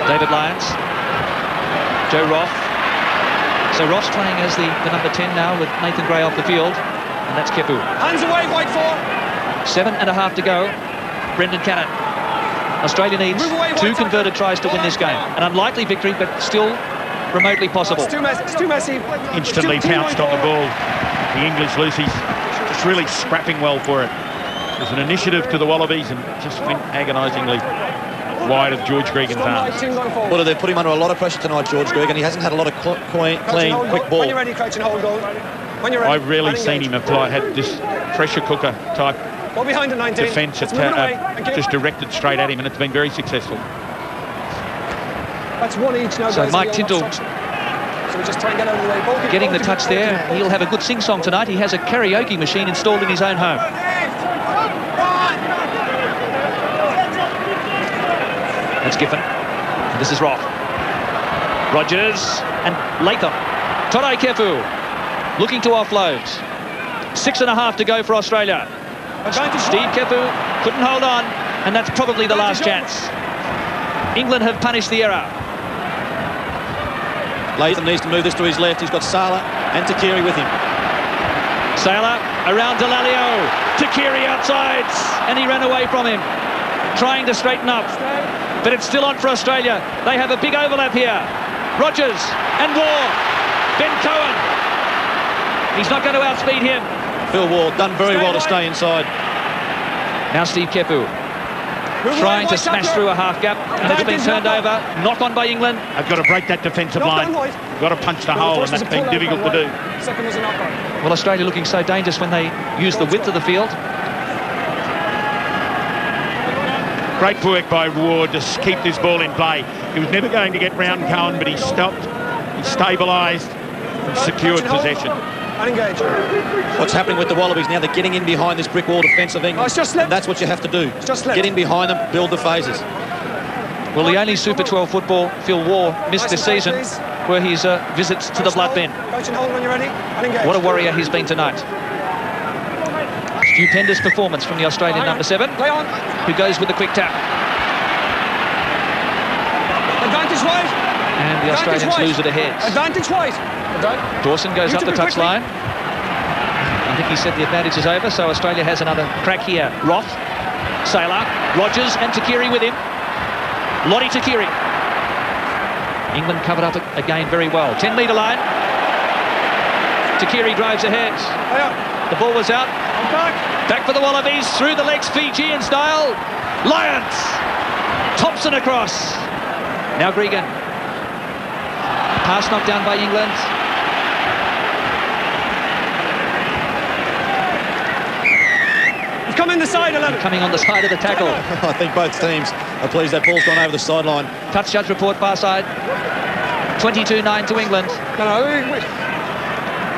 David Lyons, Joe Roth. So Roth's playing as the number 10 now with Nathan Gray off the field, and that's Kepu.
Hands away, white 4.
7.5 to go. Brendan Cannon. Australia needs 2 converted tries to win this game. An unlikely victory, but still remotely possible.
It's too messy.
Instantly pounced on the ball. The English Lucy's just really scrapping well for it. There's an initiative to the Wallabies and just went agonisingly wide of George Gregan's arms.
Well, they've put him under a lot of pressure tonight, George Gregan. He hasn't had a lot of clean, quick ball.
When you're ready, crouch and hold goal. When you're ready,
I've rarely seen him apply, had this pressure cooker type
go behind the 19.
defence just directed straight at him, and it's been very successful.
That's one each now.
So Mike Tyndall
so we just try and get out of the way.
getting the touch there. He'll have a good sing-song tonight. He has a karaoke machine installed in his own home. That's Giffen. This is Roth. Rogers and Latham. Todai Kefu looking to offload. 6.5 to go for Australia. Steve Kefu couldn't hold on, and that's probably the last chance. England have punished the error.
Latham needs to move this to his left. He's got Saylor and Takiri with him.
Saylor around Delalio. Takiri outside, and he ran away from him, trying to straighten up. But it's still on for Australia. They have a big overlap here. Rogers and Waugh. Ben Cohen. He's not going to outspeed him.
Phil Waugh done very well to stay inside.
Now Steve Kefu. trying to smash through a half gap, and it's been turned over. Knock on by England.
They've got to break that defensive line. Got to punch the hole, and that's been difficult to do.
Second was a knock on.
Well, Australia looking so dangerous when they use the width of the field.
Great work by Ward to keep this ball in play. He was never going to get round Cohen, but he stopped, he stabilised and secured possession.
And engage.
What's happening with the Wallabies now? They're getting in behind this brick wall defence of England.
Oh, it's just slipped.
And that's what you have to do.
It's just slipped.
Get in behind them, build the phases.
Well, the only Super 12 football Phil Waugh missed this season were his visits to the blood bin.
Coach and hold when you're ready. And engage.
What a warrior he's been tonight. Stupendous performance from the Australian number 7, who goes with the quick tap.
Advantage wide.
And the Australians lose it ahead.
Advantage wide.
Dawson goes up the touchline. I think he said the advantage is over, so Australia has another crack here. Roth, Saylor, Rogers and Takiri with him. Lottie Takiri. England covered up again very well. 10-metre line. Takiri drives ahead. The ball was out. Back for the Wallabies. Through the legs, Fijian style. Lyons. Thompson across. Now Gregan. Pass knocked down by England.
Come in the side, 11.
Coming on the side of the tackle.
I think both teams are pleased that ball's gone over the sideline.
Touch judge report far side. 22-9 to England.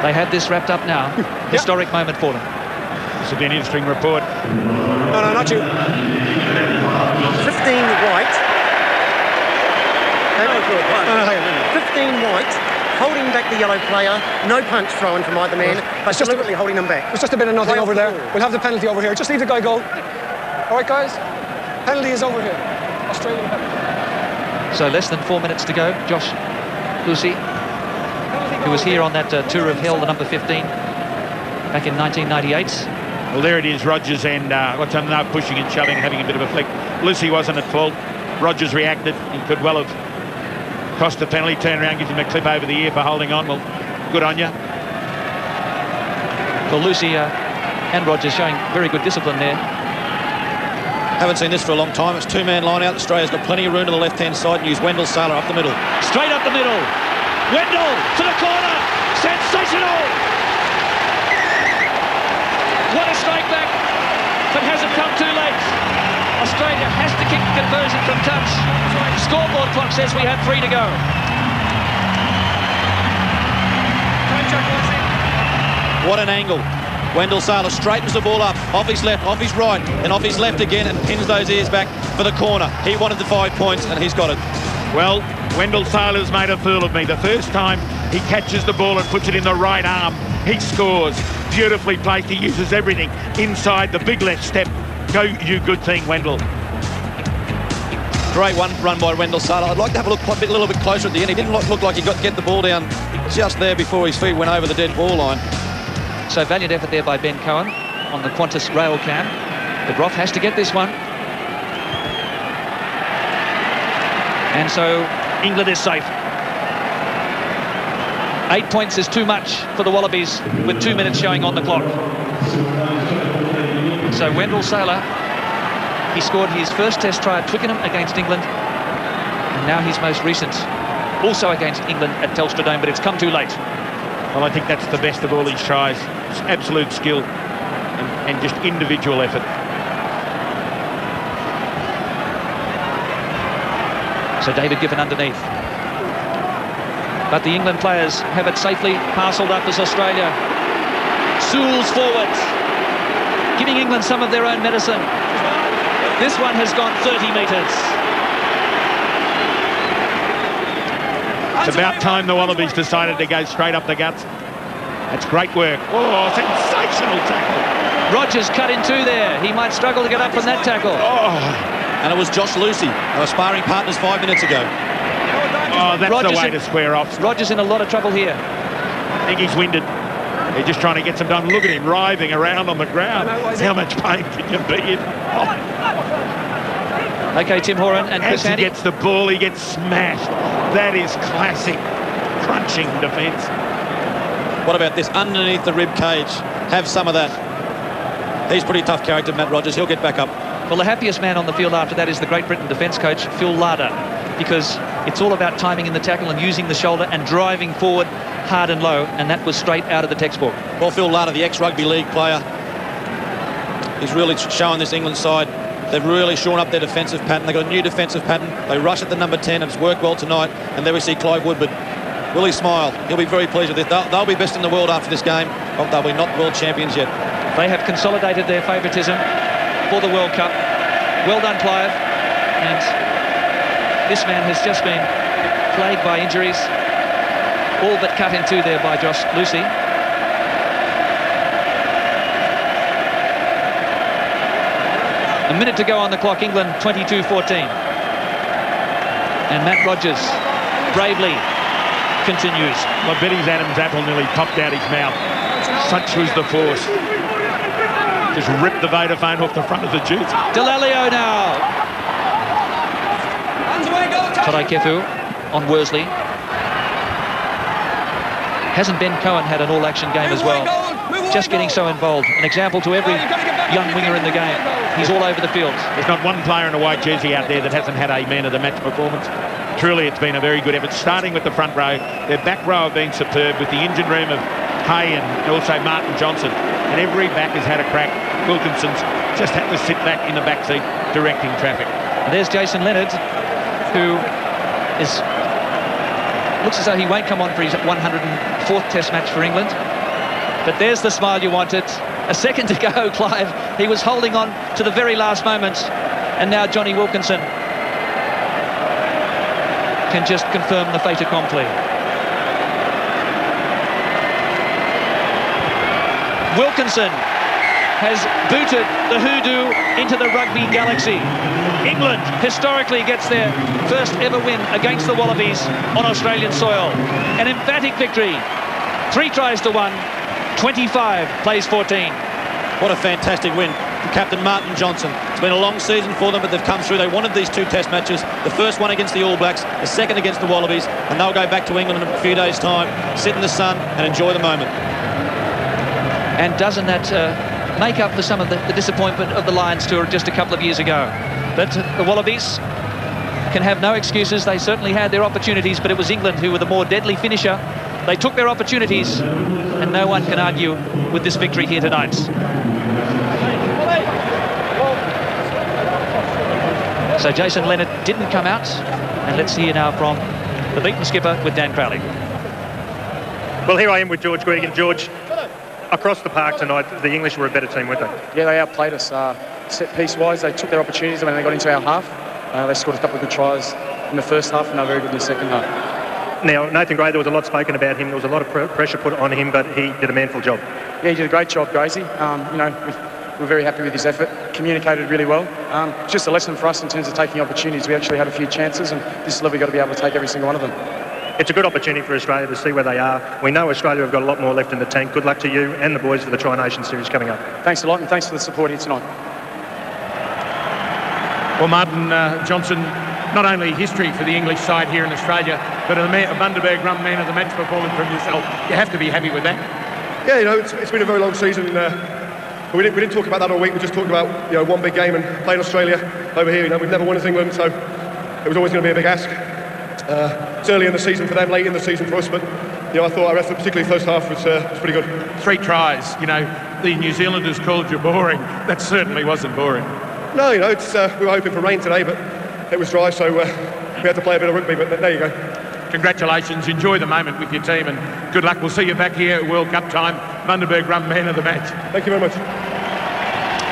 They had this wrapped up now. Historic moment for them.
This will be an interesting report.
No, not you.
15 white. 15 white. Holding back the yellow player. No punch thrown from either man, but deliberately holding them back.
It's just a bit of nothing over there. We'll have the penalty over here. Just leave the guy go. All right, guys? Penalty is over here. Australian penalty.
So less than 4 minutes to go. Josh Lucy, who was here on that tour of hell, the number 15, back in 1998.
Well, there it is, Rogers and what's on now, pushing and shoving, having a bit of a flick. Lucy wasn't at fault. Rogers reacted. He could well have cost the penalty. Turn around, gives him a clip over the ear for holding on. Well, good on you.
Well, Lucy and Rogers showing very good discipline there.
Haven't seen this for a long time. It's two-man line out. Australia's got plenty of room to the left-hand side and use Wendell Saylor up the middle.
Straight up the middle. Wendell to the corner. Sensational. What a strike back, but hasn't come too late. Australia has to kick the conversion from touch. Scoreboard clock says we have 3 to go.
What an angle. Wendell Saylor straightens the ball up, off his left, off his right, and off his left again, and pins those ears back for the corner. He wanted the 5 points, and he's got it.
Well, Wendell Saylor's made a fool of me. The first time he catches the ball and puts it in the right arm, he scores. Beautifully placed. He uses everything inside the big left step. Go, you good thing, Wendell.
Great one run by Wendell Saylor. I'd like to have a look a little bit closer at the end. He didn't look like he got to get the ball down just there before his feet went over the dead ball line.
So valiant effort there by Ben Cohen on the Qantas rail cam. But Roth has to get this one. And so England is safe. 8 points is too much for the Wallabies with 2 minutes showing on the clock. So Wendell Saylor, he scored his first test try at Twickenham against England. And now his most recent, also against England at Telstra Dome, but it's come too late.
Well, I think that's the best of all his tries. It's absolute skill and just individual effort.
So David Giffen underneath. But the England players have it safely parcelled up as Australia. Sewell's forward, giving England some of their own medicine. This one has gone 30 metres.
It's about time the Wallabies decided to go straight up the guts. That's great work. Oh, sensational tackle.
Rogers cut in two there. He might struggle to get up from that tackle.
Oh.
And it was Josh Lucy. They were sparring partners 5 minutes ago.
Oh, that's Rogers the way to square off.
Rogers in a lot of trouble here.
I think he's winded. They're just trying to get some done. Look at him writhing around on the ground. How much pain can you be in? Oh.
Okay, Tim Horan and Chris
Handy. As he gets the ball, he gets smashed. That is classic crunching defence.
What about this? Underneath the rib cage. Have some of that. He's pretty tough character, Matt Rogers. He'll get back up.
Well, the happiest man on the field after that is the Great Britain defence coach, Phil Larder, because it's all about timing in the tackle and using the shoulder and driving forward hard and low, and that was straight out of the textbook.
Well, Phil Larder, the ex-rugby league player, he's really showing this England side. They've really shorn up their defensive pattern. They've got a new defensive pattern. They rush at the number 10, and it's worked well tonight. And there we see Clive Woodward. Will he smile? He'll be very pleased with this. They'll be best in the world after this game, but they'll be not world champions yet.
They have consolidated their favouritism for the World Cup. Well done, Clive. And this man has just been plagued by injuries, all but cut in two there by Josh Lucy. A minute to go on the clock. England 22-14. And Matt Rogers bravely continues.
Well, Betty's Adam's apple nearly popped out his mouth. Such was the force. Just ripped the Vodafone off the front of the juice.
Delalio now. Torai Kefu on Worsley. Hasn't Ben Cohen had an all-action game as well? Just getting so involved. An example to every young winger in the game. He's all over the field.
There's not one player in a white jersey out there that hasn't had a man of the match performance. Truly, it's been a very good effort, starting with the front row. Their back row have been superb, with the engine room of Hay and also Martin Johnson. And every back has had a crack. Wilkinson's just had to sit back in the back seat, directing traffic.
And there's Jason Leonard, who looks as though he won't come on for his 104th Test match for England. But there's the smile you wanted. A second to go, Clive. He was holding on to the very last moment. And now Jonny Wilkinson can just confirm the fait accompli. Wilkinson has booted the hoodoo into the rugby galaxy. England historically gets their first ever win against the Wallabies on Australian soil. An emphatic victory. 3 tries to 1. 25 plays 14.
What a fantastic win from Captain Martin Johnson. It's been a long season for them, but they've come through. They wanted these 2 Test matches. The first one against the All Blacks, the second against the Wallabies, and they'll go back to England in a few days' time, sit in the sun and enjoy the moment.
And doesn't that make up for some of the disappointment of the Lions tour just a couple of years ago? But the Wallabies can have no excuses. They certainly had their opportunities, but it was England who were the more deadly finisher. They took their opportunities, and no one can argue with this victory here tonight. So Jason Leonard didn't come out, and let's hear now from the beaten skipper with Dan Crowley.
Well, here I am with George Gregan. George, across the park tonight, the English were a better team, weren't they?
Yeah, they outplayed us. Set piece-wise, they took their opportunities when they got into our half. They scored a couple of good tries in the first half, and they were very good in the second half.
Now, Nathan Gray, there was a lot spoken about him. There was a lot of pressure put on him, but he did a manful job.
Yeah, he did a great job, Gracie. We're very happy with his effort. Communicated really well. It's just a lesson for us in terms of taking opportunities. We actually had a few chances, and this is where we've got to be able to take every single one of them.
It's a good opportunity for Australia to see where they are. We know Australia have got a lot more left in the tank. Good luck to you and the boys for the Tri-Nation Series coming up.
Thanks a lot, and thanks for the support here tonight.
Well, Martin Johnson, not only history for the English side here in Australia, but a Bundaberg Rum man of the match performance from yourself. You have to be happy with that.
Yeah, it's been a very long season. We didn't talk about that all week. We just talked about one big game and playing Australia over here. We've never won as England, so it was always going to be a big ask. It's early in the season for them, late in the season for us, but I thought our effort, particularly first half, was pretty good. 3 tries.
The New Zealanders called you boring. That certainly wasn't boring.
No, we were hoping for rain today, but it was dry, so we had to play a bit of rugby. But there you go.
Congratulations. Enjoy the moment with your team, and good luck. We'll see you back here at World Cup time. Bundaberg Rum man of the match.
Thank you very much.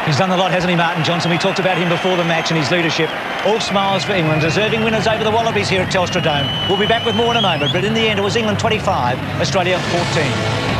He's done a lot, hasn't he, Martin Johnson? We talked about him before the match and his leadership. All smiles for England, deserving winners over the Wallabies here at Telstra Dome. We'll be back with more in a moment, but in the end it was England 25, Australia 14.